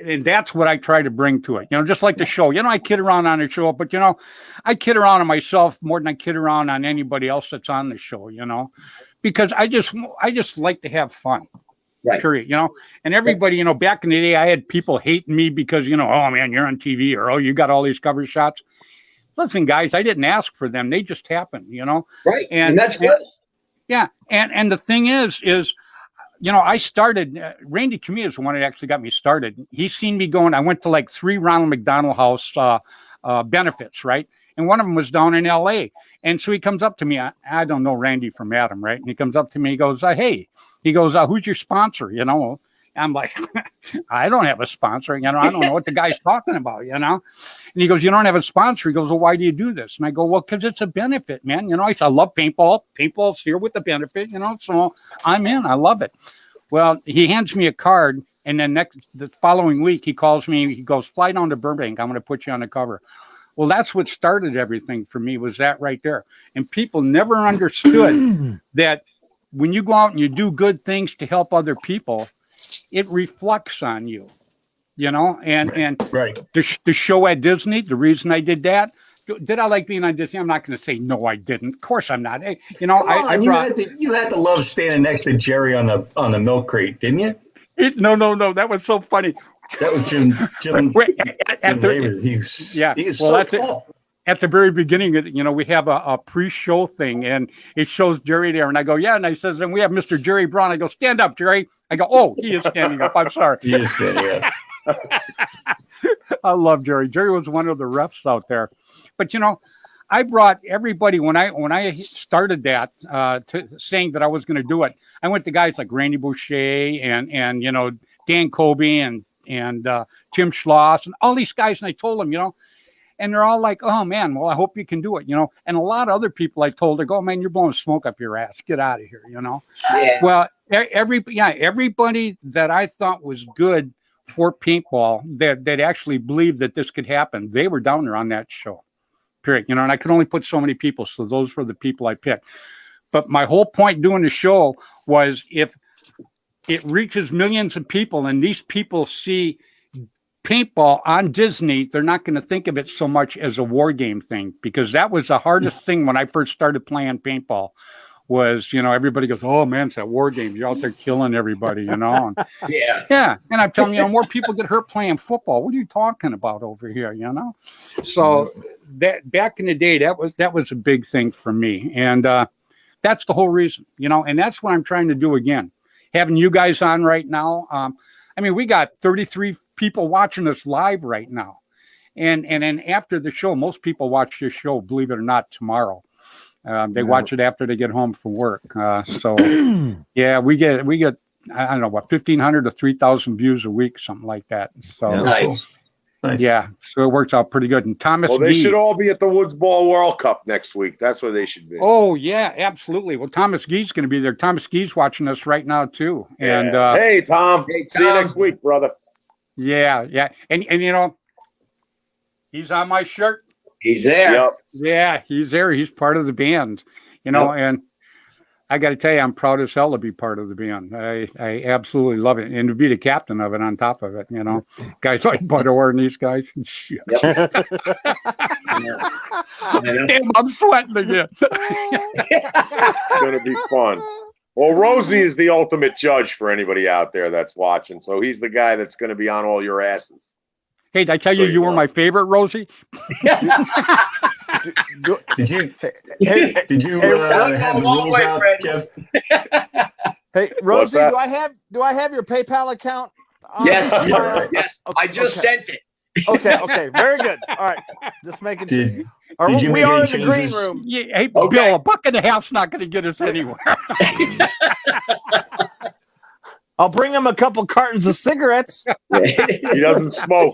and that's what I try to bring to it. You know, just like the show. You know, I kid around on the show, but you know, I kid around on myself more than I kid around on anybody else that's on the show, you know, because I just like to have fun. Right. Period. You know, and everybody, you know, back in the day, I had people hating me because, you know, "Oh man, you're on TV," or "Oh, you got all these cover shots." Listen, guys, I didn't ask for them. They just happened, you know. Right. And that's good. Yeah. And the thing is, you know, I started, Randy Camille is the one that actually got me started. He's seen me going, I went to like 3 Ronald McDonald House benefits, right? And one of them was down in LA. And so he comes up to me. I don't know Randy from Adam, right? And he comes up to me, he goes, "Hey," he goes, "Who's your sponsor?" You know, I'm like, "I don't have a sponsor. You know, I don't know what the guy's talking about, you know?" And he goes, "You don't have a sponsor?" He goes, "Well, why do you do this?" And I go, "Well, because it's a benefit, man. You know," I said, "I love paintball. Paintball's here with the benefit, you know, so I'm in. I love it." Well, he hands me a card, and then the following week, he calls me. He goes, "Fly down to Burbank. I'm going to put you on the cover." Well, that's what started everything for me, was that right there. And people never understood that when you go out and you do good things to help other people, it reflects on you, you know. And right. The show at Disney, the reason I did that, did I like being on Disney? I'm not going to say no, I didn't. Of course, I'm not. Hey, you know, you had to love standing next to Jerry on the milk crate, didn't you? No. That was so funny. That was Jim. He's so tall. At the very beginning, you know, we have a pre-show thing, and it shows Jerry there, and I go, "Yeah," and I says, "And we have Mr. Jerry Brown." I go, "Stand up, Jerry." I go, "Oh, he is standing up. I'm sorry." He is standing up. I love Jerry. Jerry was one of the refs out there, but you know, I brought everybody when I started that to saying that I was going to do it. I went to guys like Randy Boucher and you know, Dan Colby and Tim Schloss and all these guys, and I told them, you know, and they're all like, "Oh man, well, I hope you can do it," you know. And a lot of other people I told, they go, "Oh man, you're blowing smoke up your ass. Get out of here," you know. Yeah. Well, everybody that I thought was good for paintball that actually believed that this could happen, they were down there on that show. Period. You know, and I could only put so many people, so those were the people I picked. But my whole point doing the show was, if it reaches millions of people and these people see paintball on Disney, they're not going to think of it so much as a war game thing, because that was the hardest thing when I first started playing paintball. Was, everybody goes, oh man, it's that war game. You're out there killing everybody, And, yeah. And I'm telling you, more people get hurt playing football. What are you talking about over here, So that back in the day, that was a big thing for me. And that's the whole reason, and that's what I'm trying to do again. Having you guys on right now. We got 33 people watching us live right now. And then after the show, most people watch this show, believe it or not, tomorrow. They watch it after they get home from work. So yeah, we get, I don't know what, 1,500 to 3,000 views a week, something like that. So Nice. Yeah, so it works out pretty good. And Thomas, well, they should all be at the Woods Ball World Cup next week. That's where they should be. Oh yeah, absolutely. Well, Thomas Gee's going to be there. Thomas Gee's watching us right now too. And hey, Tom. See you next week, brother. Yeah, and he's on my shirt. He's there. Yep. Yeah, he's there. He's part of the band, and I got to tell you, I'm proud as hell to be part of the band. I absolutely love it. And to be the captain of it on top of it, guys like Bud Orr and these guys. Shit. Yep. Damn, I'm sweating again. It's going to be fun. Well, Rosie is the ultimate judge for anybody out there that's watching. So he's the guy that's going to be on all your asses. Hey, did I tell you were my favorite, Rosie? Did you have the rules out, Kev? Hey, Rosie, do I have your PayPal account? Yes. Yes. Okay, I just sent it. Okay. Very good. All right. Just making sure. Did you we make are any in the green changes? room. Yeah, hey, Bill, $1.50's not going to get us anywhere. I'll bring him a couple cartons of cigarettes. He doesn't smoke.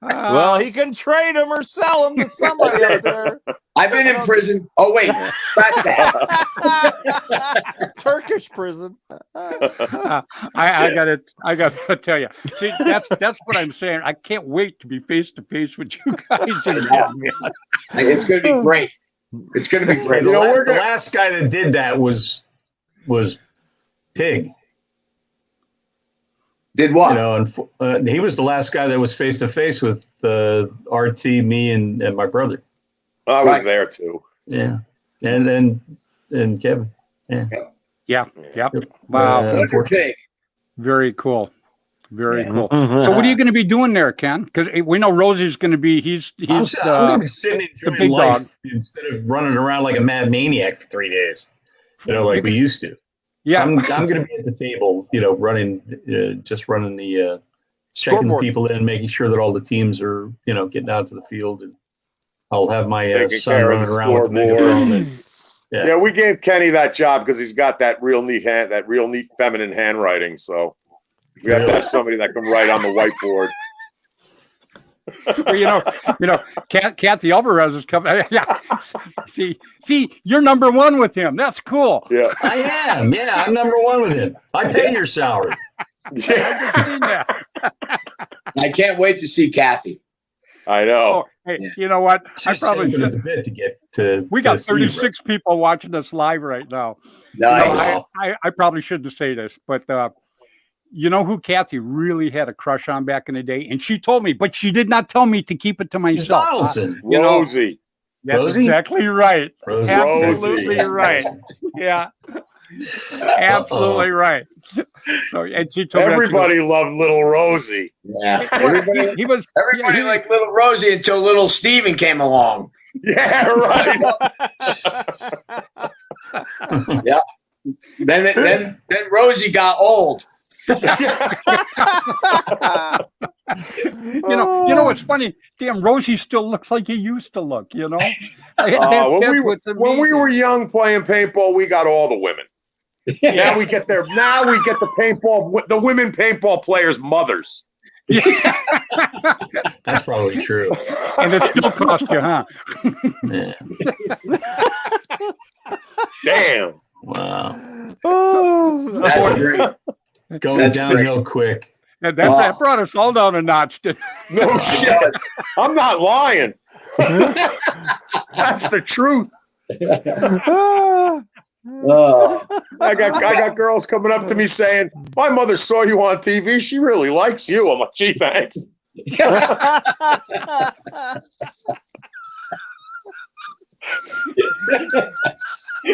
Well, he can trade them or sell them to somebody out there. I've been in prison. Oh, wait. That's that. Turkish prison. I gotta tell you. See, that's what I'm saying. I can't wait to be face to face with you guys again. It's going to be great. It's going to be great. The last guy that did that was Pig. Did what? And he was the last guy that was face to face with RT, me, and my brother. I was there too. Yeah, and Kevin. Yeah. Wow. Pig. Very cool. Very cool. Mm-hmm. So what are you going to be doing there, Ken? Because we know Rosie's going to be. I'm going to be sitting enjoying big life dog instead of running around like a mad maniac for 3 days. Like we used to. Yeah, I'm going to be at the table, running the checking the people in, making sure that all the teams are, getting out to the field, and I'll have my son running around with the megaphone. Yeah, we gave Kenny that job because he's got that real neat feminine handwriting. So we have to have somebody that can write on the whiteboard. Well, Kathy Alvarez is coming. Yeah. See, you're number one with him. That's cool. Yeah, I am. Yeah, I'm number one with him. I pay your salary. Yeah, I've just seen that. I can't wait to see Kathy. I know. Oh, hey, you know what? She's I probably should. a bit to get to. We got 36 people watching us live right now. Nice. I probably shouldn't say this, but you know who Kathy really had a crush on back in the day? And she told me, but she did not tell me to keep it to myself. Donaldson. Rosie. That's Rosie? Exactly right. Rosie. Absolutely right. Yeah. Absolutely right. So, and she told everybody loved little Rosie. Yeah. He was Everybody liked little Rosie until little Steven came along. Yeah, right. Yeah. Then Rosie got old. You know what's funny? Damn, Rosie still looks like he used to look. When we were young playing paintball, we got all the women. Now we get the paintball, the women paintball players' mothers. Yeah. That's probably true. And it still cost you, huh? Yeah. Damn. Wow. Oh, That's great. Going downhill quick. And that brought us all down a notch. No shit. I'm not lying. That's the truth. I got girls coming up to me saying, "My mother saw you on TV. She really likes you." I'm like, "Gee, thanks."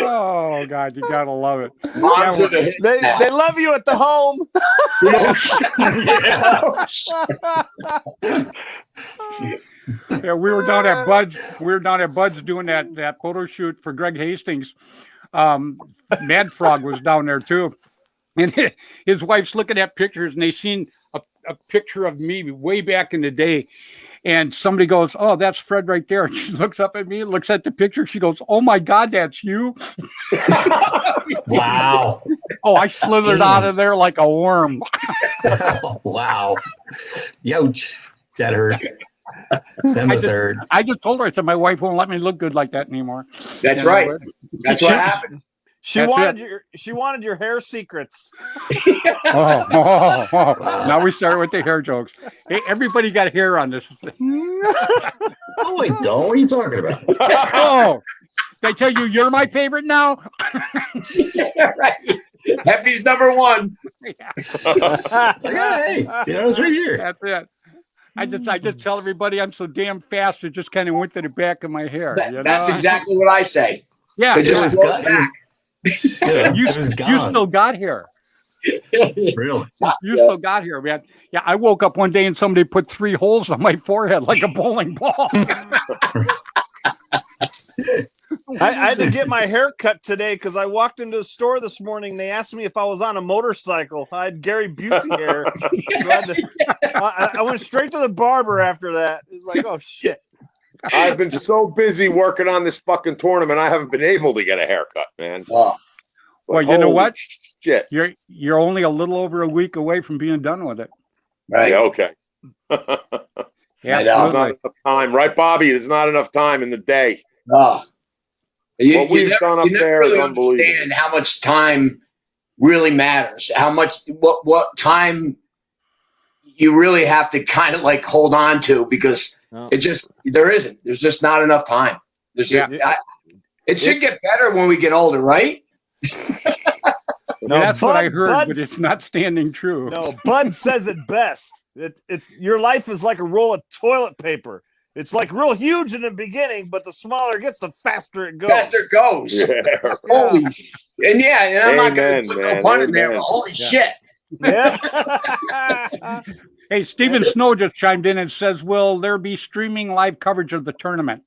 Oh God, you gotta love it. Moms are the hit They now. love you at the home. Yeah, we were down at Bud's. We were down at Bud's doing that photo shoot for Greg Hastings. Mad Frog was down there too, and his wife's looking at pictures, and they seen a picture of me way back in the day. And somebody goes, "Oh, that's Fred right there." And she looks up at me, looks at the picture. She goes, "Oh my God, that's you!" Wow. Oh, I slithered out of there like a worm. Wow. Youch. That hurt. Then the third. I just told her, I said, my wife won't let me look good like that anymore. That's You know right. what? That's what happens. She That's wanted your hair secrets. Oh. Now we start with the hair jokes. Hey, everybody got hair on this. Oh, I don't. What are you talking about? Oh, did I tell you you're my favorite now? Right. Happy's number one. Hey, it's right here. That's it. I just tell everybody I'm so damn fast. It just kind of went to the back of my hair. That's exactly what I say. Yeah. It just yeah. goes back. You It was gone. still got hair. Really? You still got hair, man. Yeah, I woke up one day and somebody put 3 holes on my forehead like a bowling ball. I had to get my hair cut today because I walked into the store this morning. They asked me if I was on a motorcycle. I had Gary Busey hair. So I went straight to the barber after that. It's like, oh shit. I've been so busy working on this fucking tournament, I haven't been able to get a haircut, man. Oh, Well, you know Holy what? Shit. You're only a little over a week away from being done with it. right. Yeah, okay. Yeah, I know. There's absolutely. not enough time, right, Bobby? There's not enough time in the day. Oh. What we've done up there is really unbelievable. understand how much time really matters. How much what time you really have to kind of like hold on to because there's just not enough time. It should get better when we get older, right? No, that's what I heard, but Bud's- it's not standing true. No, Bud says it best. It's your life is like a roll of toilet paper. It's like real huge in the beginning, but the smaller it gets, the faster it goes. Faster it goes. Yeah. Holy and I'm not going Amen, to put man. no pun in there, Amen. but holy shit. Yeah. Hey, Stephen Snow just chimed in and says, will there be streaming live coverage of the tournament?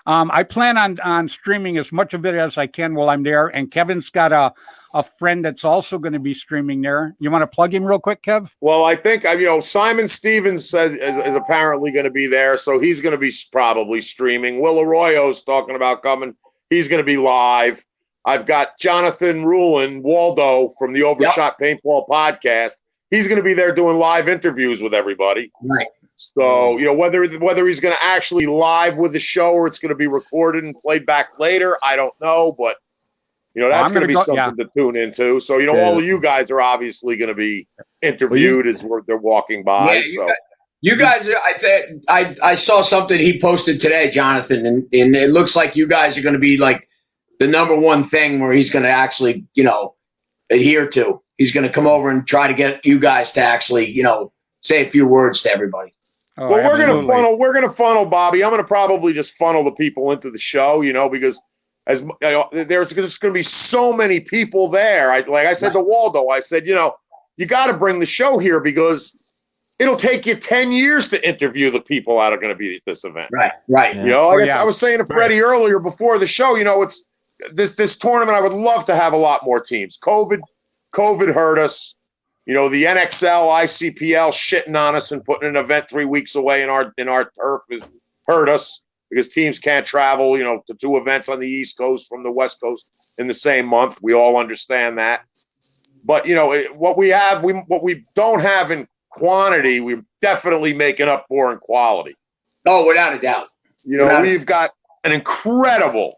I plan on streaming as much of it as I can while I'm there. And Kevin's got a friend that's also going to be streaming there. You want to plug him real quick, Kev? Well, I think Simon Stevens says is apparently going to be there, so he's going to be probably streaming. Will Arroyo's talking about coming; he's going to be live. I've got Jonathan Rulin, Waldo from the Overshot Paintball podcast. He's going to be there doing live interviews with everybody. Right. So whether he's going to actually live with the show or it's going to be recorded and played back later, I don't know, but. That's going to be something to tune into. So, all of you guys are obviously going to be interviewed as they're walking by. Yeah, you guys, I saw something he posted today, Jonathan, and it looks like you guys are going to be like the number one thing where he's going to actually, adhere to. He's going to come over and try to get you guys to actually, say a few words to everybody. Oh, well, absolutely. we're going to funnel, Bobby. I'm going to probably just funnel the people into the show, because there's just going to be so many people there. Like I said to Waldo, I said, you got to bring the show here because it'll take you 10 years to interview the people that are going to be at this event. Right. Yeah. I was saying to Freddy earlier before the show, it's this tournament. I would love to have a lot more teams. COVID hurt us. The NXL, ICPL shitting on us and putting an event 3 weeks away in our turf has hurt us. Because teams can't travel, to 2 events on the East Coast from the West Coast in the same month. We all understand that. But, what we don't have in quantity, we're definitely making up for in quality. Oh, without a doubt. We've got an incredible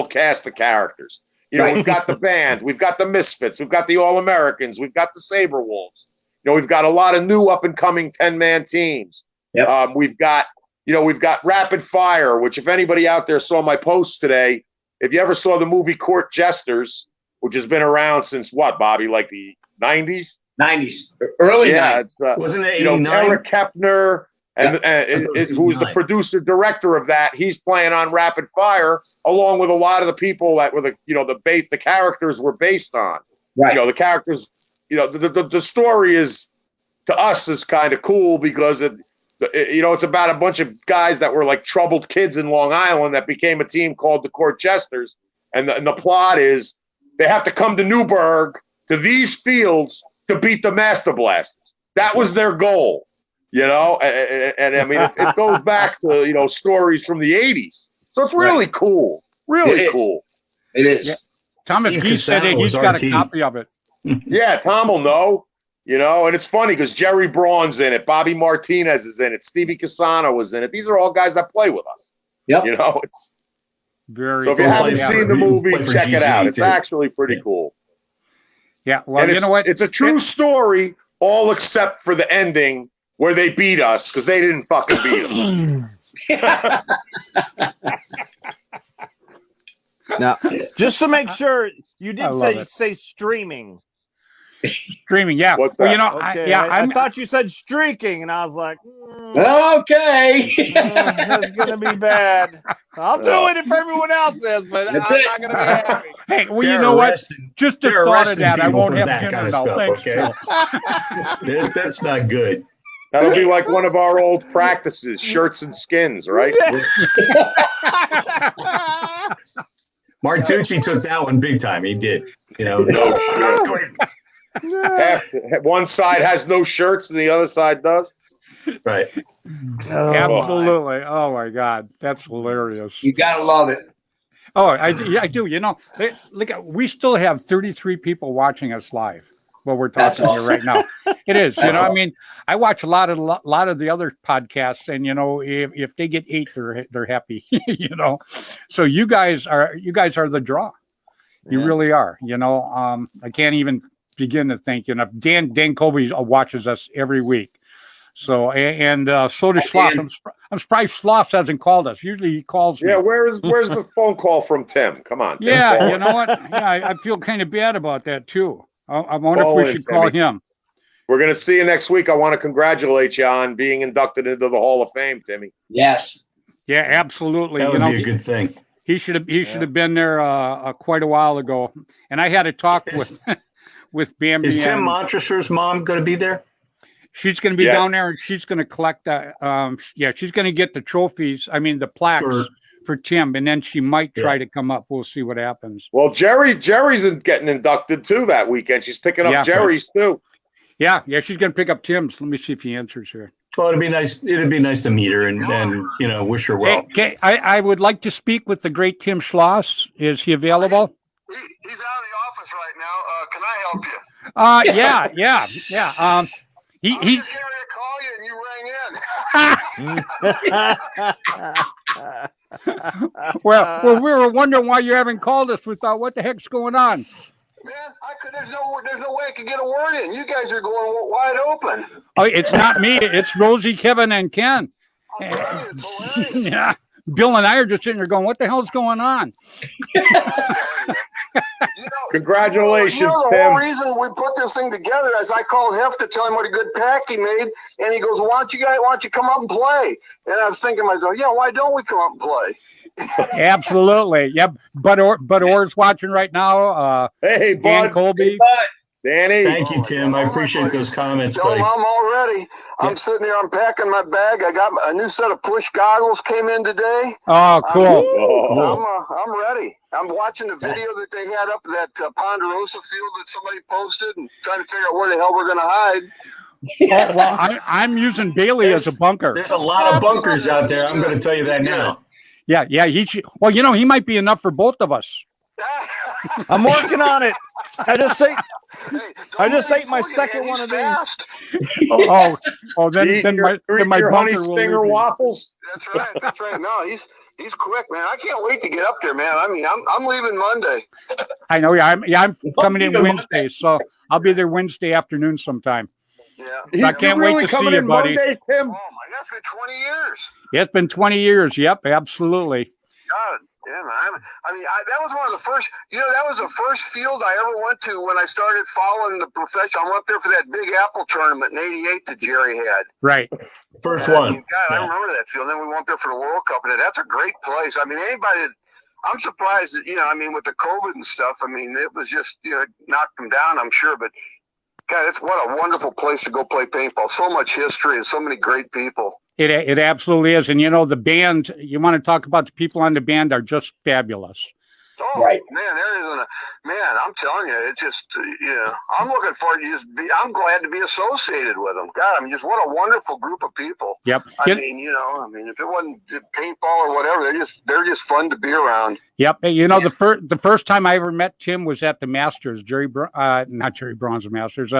cast of characters. We've got the band, we've got the Misfits, we've got the All-Americans, we've got the Saber Wolves. We've got a lot of new up-and-coming 10-man teams. Yep. We've got Rapid Fire, which if anybody out there saw my post today, if you ever saw the movie Court Jesters, which has been around since what, Bobby, like the 90s? 90s. Early 90s. It's, Wasn't it 89? Eric Kepner, and, who is the producer director of that. He's playing on Rapid Fire along with a lot of the people that were the characters were based on. Right. The characters. The story is to us is kind of cool because it's about a bunch of guys that were like troubled kids in Long Island that became a team called the Court Jesters, and the plot is they have to come to Newburgh to these fields to beat the Master Blasters. That was their goal. And I mean, it goes back to, stories from the 80s. So it's really cool. Really cool. It is. Yeah. Tom, if he said it, he's got a copy of it. Yeah, Tom will know, and it's funny because Jerry Braun's in it. Bobby Martinez is in it. Stevie Cassano was in it. These are all guys that play with us. Yep. It's very. So if you haven't seen the movie, check it out. It's actually pretty cool. Yeah. Well, you know what? It's a true story, all except for the ending where they beat us because they didn't fucking beat us. Now, just to make sure, you did say streaming. Streaming, yeah. What's well, that? Okay, I thought you said streaking, and I was like, okay, that's gonna be bad. I'll do it if everyone else is, but I'm not gonna be happy. Hey, well, you know what? Just the thought of that, I won't have that dinner kind of now. stuff. Thanks, Okay, that's not good. That'll be like one of our old practices, shirts and skins, right? Martucci took that one big time. He did. One side has no shirts and the other side does. Right. Absolutely. Oh my God, that's hilarious. You gotta love it. Oh, I do. Look, we still have 33 people watching us live while we're talking here right now. It is. I mean, I watch a lot of the other podcasts, and if they get 8, they're happy. So you guys are the draw. You really are. I can't even begin to think. Dan Colby watches us every week. So and so does Schloss. I'm surprised Schloss hasn't called us. Usually he calls me. Yeah, where's the phone call from Tim? Come on, Tim. Yeah, you know what? Yeah, I feel kind of bad about that too. I wonder if we should call him. We're gonna see you next week. I want to congratulate you on being inducted into the Hall of Fame, Timmy. Yes. Yeah, absolutely. That would be a good thing. He should have been there quite a while ago. And I had a talk with Bambi. Is Tim Montresor's mom going to be there? She's going to be down there, and she's going to collect she's going to get the trophies. I mean, the plaques for Tim, and then she might try to come up. We'll see what happens. Well, Jerry's getting inducted too that weekend. She's picking up Jerry's too. Yeah, she's going to pick up Tim's. Let me see if he answers here. Well, it'd be nice. It'd be nice to meet her and wish her well. Okay, I would like to speak with the great Tim Schloss. Is he available? He's out of the office right now. Can I help you? Yeah. He's getting ready to call you, and you rang in. Well, we were wondering why you haven't called us. We thought, what the heck's going on? Man, there's no way I could get a word in. You guys are going wide open. Oh, it's not me. It's Rosie, Kevin, and Ken. I'm telling you, it's hilarious. Yeah, Bill and I are just sitting there going, "What the hell's going on?" Congratulations, the Tim. whole reason we put this thing together is I called Hef to tell him what a good pack he made, and he goes, "Why don't you come up and play?" And I was thinking to myself, "Yeah, why don't we come up and play?" Absolutely. Yep. But Orr's watching right now. Hey, Dan Bud. Colby. Danny. Thank you, Tim. I appreciate those comments, Tell buddy. him I'm all ready. I'm sitting here unpacking my bag. I got a new set of push goggles came in today. Oh, cool. I'm ready. I'm watching the video that they had up at that Ponderosa field that somebody posted and trying to figure out where the hell we're going to hide. Oh, well, I'm using Bailey as a bunker. There's a lot of bunkers out there. I'm going to tell you that now. Yeah. He should. Well, he might be enough for both of us. I'm working on it. I just ate my Hey, second one of these. fast. Then my your honey bunker will stinger leave me. waffles. That's right. No, he's quick, man. I can't wait to get up there, man. I mean, I'm leaving Monday. I know. I'm coming in Wednesday, so I'll be there Wednesday afternoon sometime. Yeah. I can't wait to see you, buddy. Monday, Tim? Oh my, that's been 20 years. It's been 20 years. Yep, absolutely. God, Yeah, man. That was one of the first. That was the first field I ever went to when I started following the profession. I went up there for that Big Apple tournament in '88 that Jerry had. Right. First And, one. God, I remember that field. And then we went up there for the World Cup, and that's a great place. I mean, anybody. I'm surprised that with the COVID and stuff. I mean, it was just knocked them down. I'm sure, but God, what a wonderful place to go play paintball. So much history and so many great people. It absolutely is. And, the band, you want to talk about the people on the band are just fabulous. Oh, Right. Man, I'm telling you, it's just, I'm looking forward to I'm glad to be associated with them. God, just what a wonderful group of people. Yep. I mean, if it wasn't paintball or whatever, they're just fun to be around. Yep. The first time I ever met Tim was at the Masters, not Jerry Braun's Masters,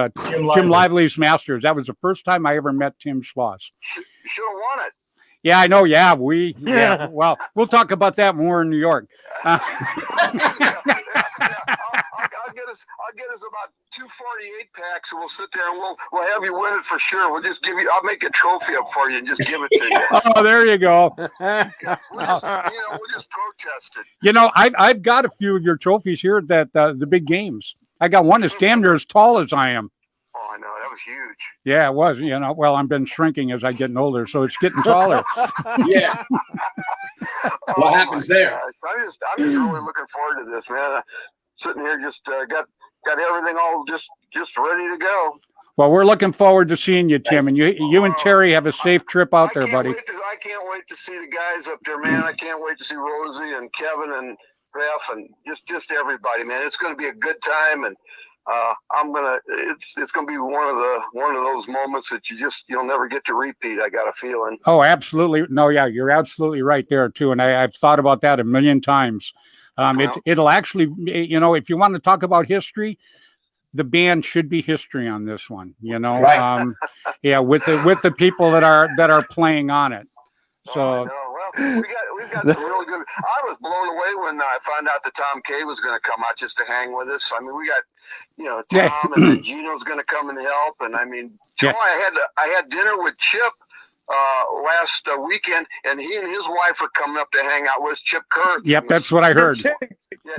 Jim Lively's Masters. That was the first time I ever met Tim Schloss. You should have won it. Yeah, I know. Yeah, well, we'll talk about that more in New York. I'll get us about 248 packs, and we'll sit there and we'll have you win it for sure. I'll make a trophy up for you and just give it to you. Oh, there you go. We'll just protest it. I've got a few of your trophies here at the big games. I got one that's damn near as tall as I am. Oh, I know. That was huge. Yeah, it was. Well, I've been shrinking as I getting older, so it's getting taller. Yeah. What happens there? I'm just really looking forward to this, man. Sitting here, just got everything all just ready to go. Well, we're looking forward to seeing you, Tim, and you and Terry have a safe trip out there, buddy. I can't wait to see the guys up there, man. I can't wait to see Rosie and Kevin and Ref and just everybody, man. It's going to be a good time, and it's gonna be one of those moments that you'll never get to repeat. I got a feeling. Oh, absolutely. No, yeah, you're absolutely right there too. And I've thought about that a million times. It'll actually, if you want to talk about history, the band should be history on this one. Right. With the people that are playing on it. So. We've got some really good. I was blown away when I found out that Tom Kay was going to come out just to hang with us. I mean, we got Tom and then Gino's going to come and help, and I mean, I had dinner with Chip last weekend, and he and his wife are coming up to hang out with Chip Kurth. Yep, that's what I heard.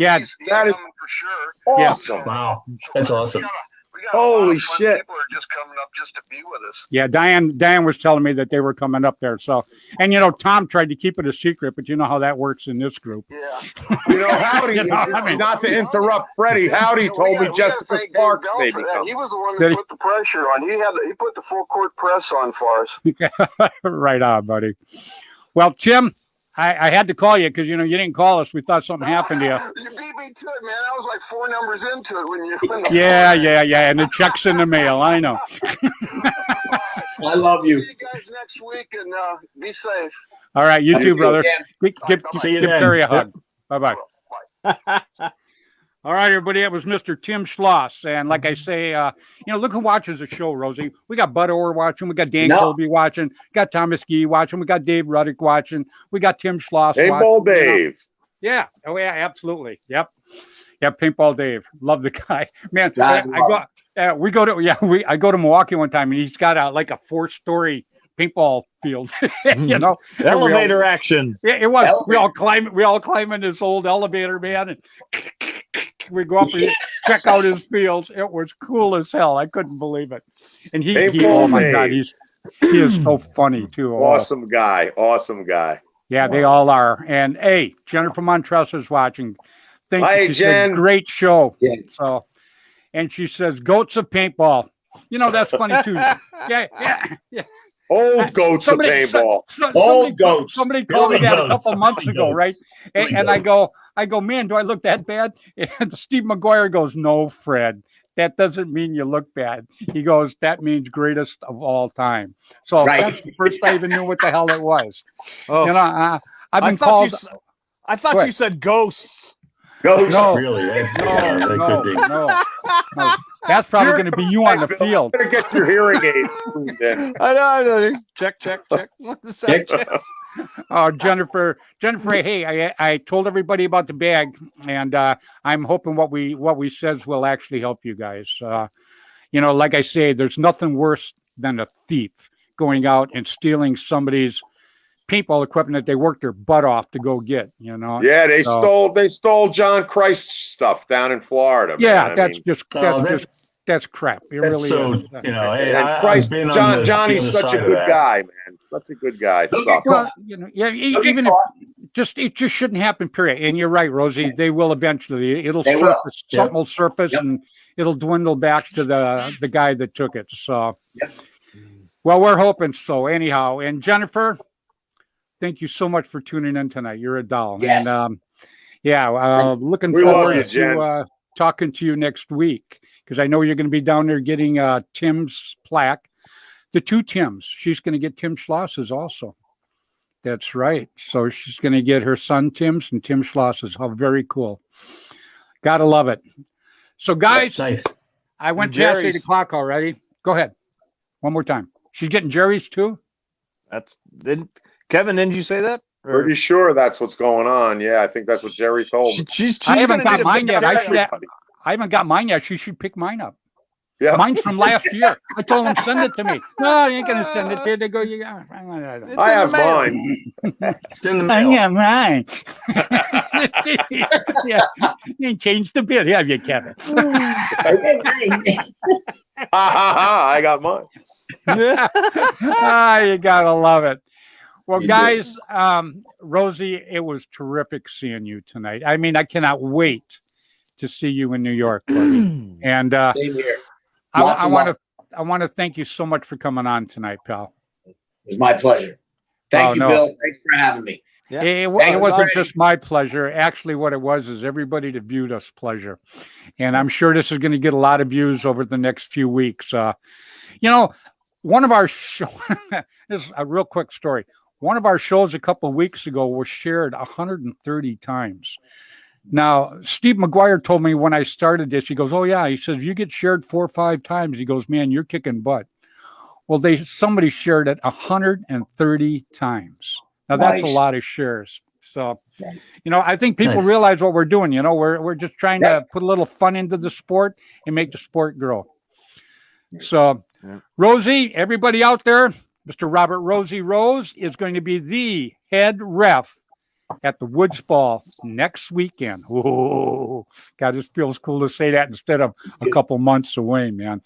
Yeah, he's coming for sure. Awesome. Yeah. Wow, that's awesome. We got Holy a lot of fun shit. People are just coming up just to be with us. Yeah, Diane was telling me that they were coming up there. So, and Tom tried to keep it a secret, but you know how that works in this group. Yeah. Howdy, not to interrupt Freddy, Howdy told me Jessica Sparks may be coming. He was the one that put the pressure on. He put the full court press on for us. Right on, buddy. Well, Tim, I had to call you because you didn't call us. We thought something happened to you. You beat me to it, man. I was like 4 numbers into it when you. Yeah. And the check's in the mail. I know. I love you. See you guys next week, and be safe. All right, you too, brother. Give Terry a hug. Bye. All right, everybody. That was Mr. Tim Schloss. And like I say, look who watches the show, Rosie. We got Bud Orr watching. We got Dan Colby watching. Got Thomas Gee watching. We got Dave Ruddick watching. We got Tim Schloss Paintball watching. Dave. Yeah. Oh, yeah, absolutely. Yep. Paintball Dave. Love the guy. Man, I go to Milwaukee one time, and he's got a 4-story paintball field. Elevator action. Yeah, it was. Elevator. We all climb in this old elevator, man, and we go up and check out his fields. It was cool as hell. I couldn't believe it. And he oh my God, he is so funny too. Awesome guy. Yeah, they all are. And hey, Jennifer Montress is watching. Hi, Jen. Said, great show. Yeah. So, and she says, "Goats of paintball." That's funny too. Yeah. Old goats of paintball. Old goats. Somebody called me that a couple months ago, right? And I go, man, do I look that bad? And Steve McGuire goes, "No, Fred, that doesn't mean you look bad." He goes, "That means greatest of all time." So that's the first I even knew what the hell it was. Oh. I've been called. I thought you said ghosts. Ghosts. No. Really? No. That's probably going to be you on the field. Better get your hearing aids tuned in. I know. Check. Oh, Jennifer, hey, I told everybody about the bag, and I'm hoping what we says will actually help you guys. Like I say, there's nothing worse than a thief going out and stealing somebody's paintball equipment that they worked their butt off to go get, you know. Yeah, they stole John Christ's stuff down in Florida. Yeah, man. that's crap. It That's really so, is. you know, hey, And Christ, I've been on Johnny's the such a side of good that. guy, man. Such a good guy. It sucks. Well, you know, yeah, Don't get even if caught. it just shouldn't happen. Period. And you're right, Rosie. They will eventually. It'll They will. surface. Something will surface, Yep. and it'll dwindle back to the guy that took it. So, Yep. well, we're hoping so. Anyhow, and Jennifer, thank you so much for tuning in tonight. You're a doll. Yes. And looking We love forward you, Jen. to talking to you next week, because I know you're going to be down there getting Tim's plaque. The two Tims. She's going to get Tim Schloss's also. That's right. So she's going to get her son Tim's and Tim Schloss's. How very cool. Gotta love it. So, guys, Nice. I went past Jerry's. 8 o'clock already. Go ahead. One more time. She's getting Jerry's too? Kevin, didn't you say that? Or- Pretty sure that's what's going on. Yeah, I think that's what Jerry told me. she's I haven't gonna got need a mine big yet. haircut. I haven't got mine yet. She should pick mine up. Yeah. Mine's from last year. I told him send it to me. No, you ain't gonna send it there. They go, It's I in have the mail. mine. It's in the I mail. got mine. Yeah, you changed a bit, have you, Kevin? I got mine. You gotta love it. Well, guys, Rosie, it was terrific seeing you tonight. I mean, I cannot wait to see you in New York, buddy. And Same here. I want to thank you so much for coming on tonight, pal. It was my pleasure. Thank Oh, you, no. Bill. Thanks for having me. Yeah. It Thank you, wasn't Freddy. just my pleasure. Actually, what it was is everybody that viewed us pleasure. And I'm sure this is going to get a lot of views over the next few weeks. One of our shows, this is a real quick story. One of our shows a couple of weeks ago was shared 130 times. Now, Steve McGuire told me when I started this, he goes, oh, yeah. He says, you get shared 4 or 5 times. He goes, man, you're kicking butt. Well, somebody shared it 130 times. Now, that's a Nice. lot of shares. So, I think people Nice. realize what we're doing. We're just trying to put a little fun into the sport and make the sport grow. So, Rosie, everybody out there, Mr. Robert Rosie Rose is going to be the head ref at the Woods Ball next weekend. Oh, God, this feels cool to say that instead of a couple months away, man.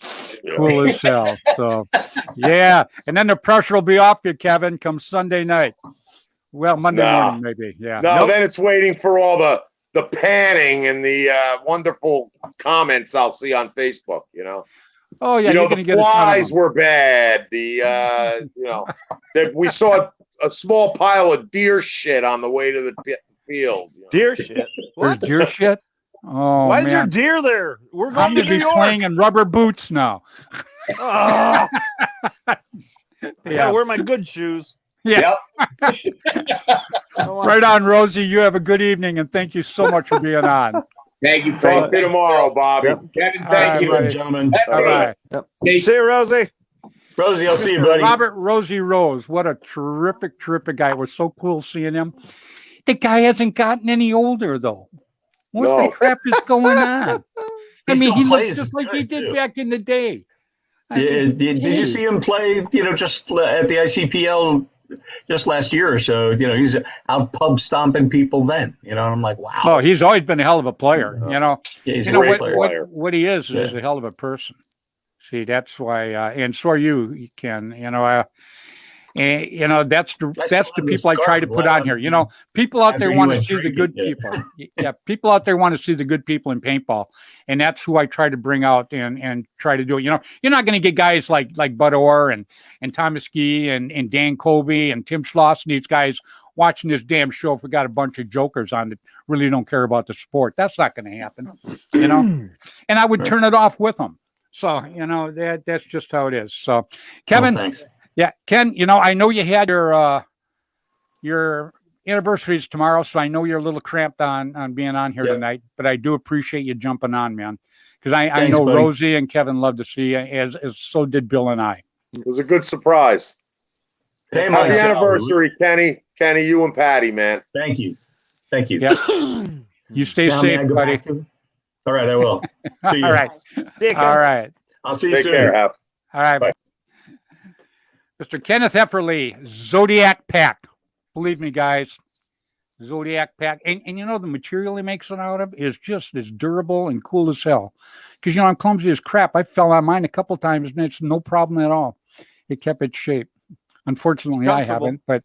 Cool as hell. So, yeah. And then the pressure will be off you, Kevin, come Sunday night. Well, Monday morning, maybe. Yeah. No, then it's waiting for all the panning and the wonderful comments I'll see on Facebook, Oh, yeah. You're going to the get a ton of flies them. were bad. That we saw a small pile of deer shit on the way to the field. Deer shit. There's What? deer shit. Oh, Why is there man. deer there? We're I'm going to going to New be York. playing in rubber boots now. Oh, I Yeah. gotta wear my good shoes. Yeah. Yep. I don't want- Right on, Rosie. You have a good evening, and thank you so much for being on. Thank you, Talk Fred. to you tomorrow, Bobby. Kevin, All thank right, you. buddy. Gentlemen. All right. Stay See you, Rosie. Rosie, I'll see you, Mr. buddy. Robert Rosie Rose. What a terrific, terrific guy. It was so cool seeing him. The guy hasn't gotten any older, though. What No. the crap is going on? I He mean, still he looks plays just like he good, did too. back in the day. I Yeah, mean, did you see him play, just at the ICPL just last year or so? He's out pub stomping people then. I'm like, wow. Oh, he's always been a hell of a player. Yeah, he's You a know great what, player. what he is Yeah. a hell of a person. See, that's why, and so are you, Ken. That's the people I try to put on here. People out there After want you to went see the drinking, good yeah. people. Yeah, people out there want to see the good people in paintball, and that's who I try to bring out and try to do it. You're not going to get guys like Bud Orr and Thomas Gee and Dan Colby and Tim Schloss and these guys watching this damn show if we got a bunch of jokers on that really don't care about the sport. That's not going to happen, And I would turn it off with them. So, that's just how it is. So, Kevin, thanks. yeah, Ken, I know you had your anniversaries tomorrow, so I know you're a little cramped on being on here tonight, but I do appreciate you jumping on, man. Because I Thanks, know buddy. Rosie and Kevin love to see you, as so did Bill and I. It was a good surprise. Pay Happy my salary. anniversary, Kenny. Kenny, you and Patty, man. Thank you. Thank you. Yeah. You stay Now, may I safe, go buddy. back to- All right, I will. See you. All right. See you, Ken. All right. I'll see you Take soon. care, Hap. All right. Bye. Mr. Kenneth Hefferly, Zodiac Pack. believe me, guys, Zodiac pack. And you know, the material he makes it out of is just as durable and cool as hell. Because, you know, I'm clumsy as crap. I fell on mine a couple times and it's no problem at all. It kept its shape. Unfortunately, I haven't, but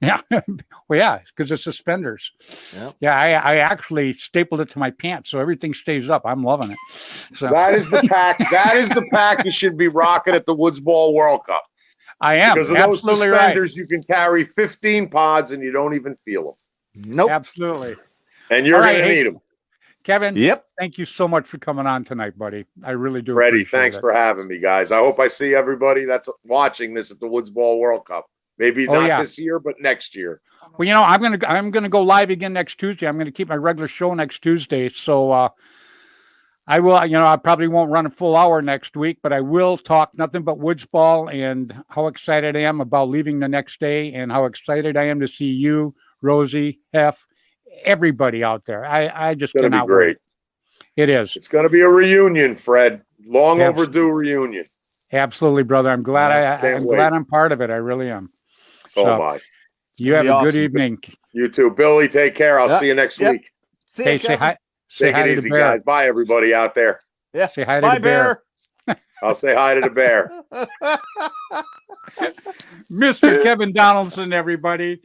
yeah, well, yeah, because it's suspenders. Yep. Yeah, I actually stapled it to my pants, so everything stays up. I'm loving it. So that is the pack. That is the pack you should be rocking at the Woods Ball World Cup. I am because of absolutely those suspenders. Right. You can carry 15 pods and you don't even feel them. Nope, absolutely. And you're going to need them. Kevin, yep. Thank you so much for coming on tonight, buddy. I really do. Freddy, thanks for having me, guys. I hope I see everybody that's watching this at the Woods Ball World Cup. Maybe not this year, but next year. Well, you know, I'm gonna go live again next Tuesday. I'm gonna keep my regular show next Tuesday. So I will, you know, I probably won't run a full hour next week, but I will talk nothing but Woods Ball and how excited I am about leaving the next day and how excited I am to see you, Rosie, Hef, everybody out there. I just cannot wait. It is. It's going to be a reunion, Fred. Long overdue reunion. Absolutely, brother. I'm glad glad I'm part of it. I really am. So am I. You have a good evening. You too. Billy, take care. I'll see you next week. See you, say hi. Take it easy, guys. Bye, everybody out there. Yeah. Say hi to the bear. I'll say hi to the bear. Mr. Kevin Donaldson, everybody.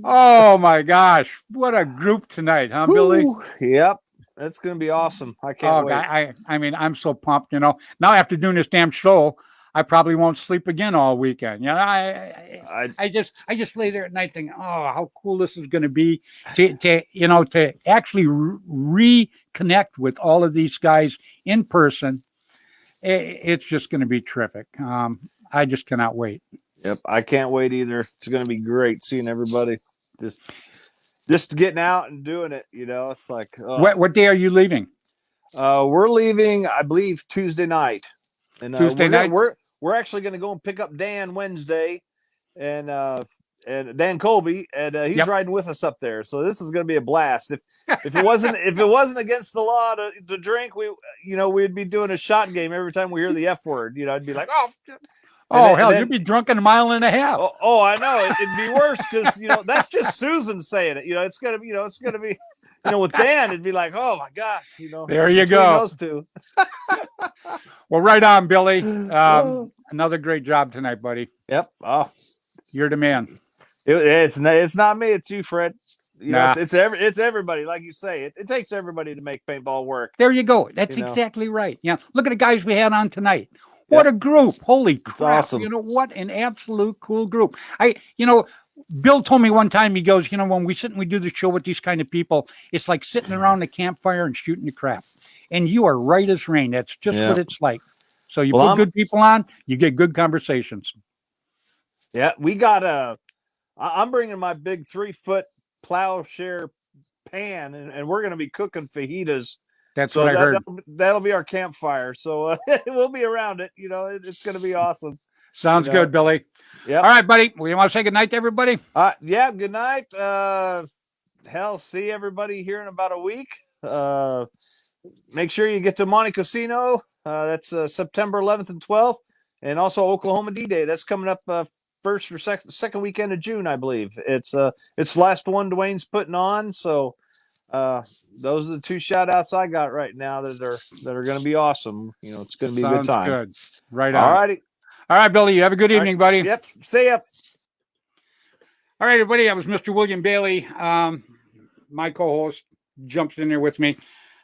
Oh, my gosh. What a group tonight, huh, Billy? Yep. That's going to be awesome. I can't wait. I mean, I'm so pumped, you know. Now, after doing this damn show, I probably won't sleep again all weekend. You know, I just lay there at night thinking, oh, how cool this is going to be to actually reconnect with all of these guys in person. It's just going to be terrific. I just cannot wait. Yep, I can't wait either. It's going to be great seeing everybody. Just getting out and doing it. You know, it's like what day are you leaving? We're leaving, I believe, Tuesday night. And Tuesday night. We're actually going to go and pick up Dan Wednesday, and Dan Colby, and he's riding with us up there. So this is going to be a blast. If it wasn't against the law to drink, we'd be doing a shot game every time we hear the F word. You know, I'd be like, hell, you'd be drunk in a mile and a half. Oh, I know. It'd be worse because that's just Susan saying it. It's gonna be with Dan, it'd be like, oh my gosh, There you go. Those two. Well, right on, Billy. Another great job tonight, buddy. Yep. Oh, you're the man. It's not me. It's you, Fred. It's everybody. Like you say, it takes everybody to make paintball work. There you go. That's exactly right. Yeah. Look at the guys we had on tonight. What a group. Holy crap. It's awesome. What an absolute cool group. Bill told me one time, he goes, when we sit and we do the show with these kind of people, it's like sitting around the campfire and shooting the crap. And you are right as rain. That's just what it's like. So you put good people on, you get good conversations. Yeah, we got I'm bringing my big 3-foot plowshare pan, and we're going to be cooking fajitas. That's what I heard. That'll be our campfire. So we'll be around it. It's going to be awesome. Sounds good, Billy. Yeah. All right, buddy. Well, you want to say good night to everybody? Yeah. Good night. See everybody here in about a week. Make sure you get to Monte Casino. That's September 11th and 12th, and also Oklahoma D-Day. That's coming up first or second weekend of June, I believe. It's the last one Dwayne's putting on. So those are the two shout outs I got right now that are going to be awesome. It's going to be a good time. Good. Right on. All righty. All right, Billy. You have a good evening, buddy. Yep. See ya. All right, everybody. That was Mr. William Bailey. My co-host jumps in there with me.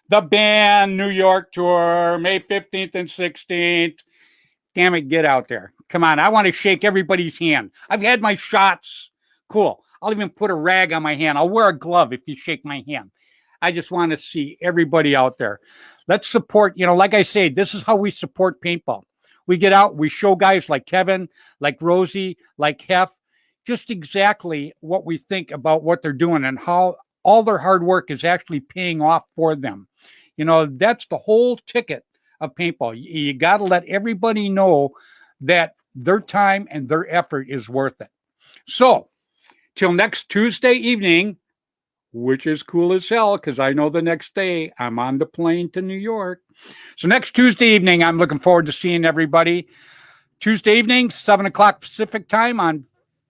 The band New York tour, May 15th and 16th. Damn it, get out there. Come on. I want to shake everybody's hand. I've had my shots. Cool. I'll even put a rag on my hand. I'll wear a glove if you shake my hand. I just want to see everybody out there. Let's support, like I say, this is how we support paintball. We get out, we show guys like Kevin, like Rosie, like Hef, just exactly what we think about what they're doing and how all their hard work is actually paying off for them. That's the whole ticket of paintball. You got to let everybody know that their time and their effort is worth it. So, till next Tuesday evening, which is cool as hell because I know the next day I'm on the plane to New York. So next Tuesday evening, I'm looking forward to seeing everybody. Tuesday evening, 7 o'clock Pacific time on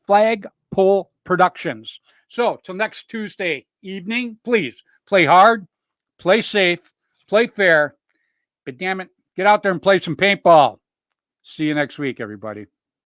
Flagpole Productions. So till next Tuesday evening, please play hard, play safe, play fair, but damn it, get out there and play some paintball. See you next week, everybody.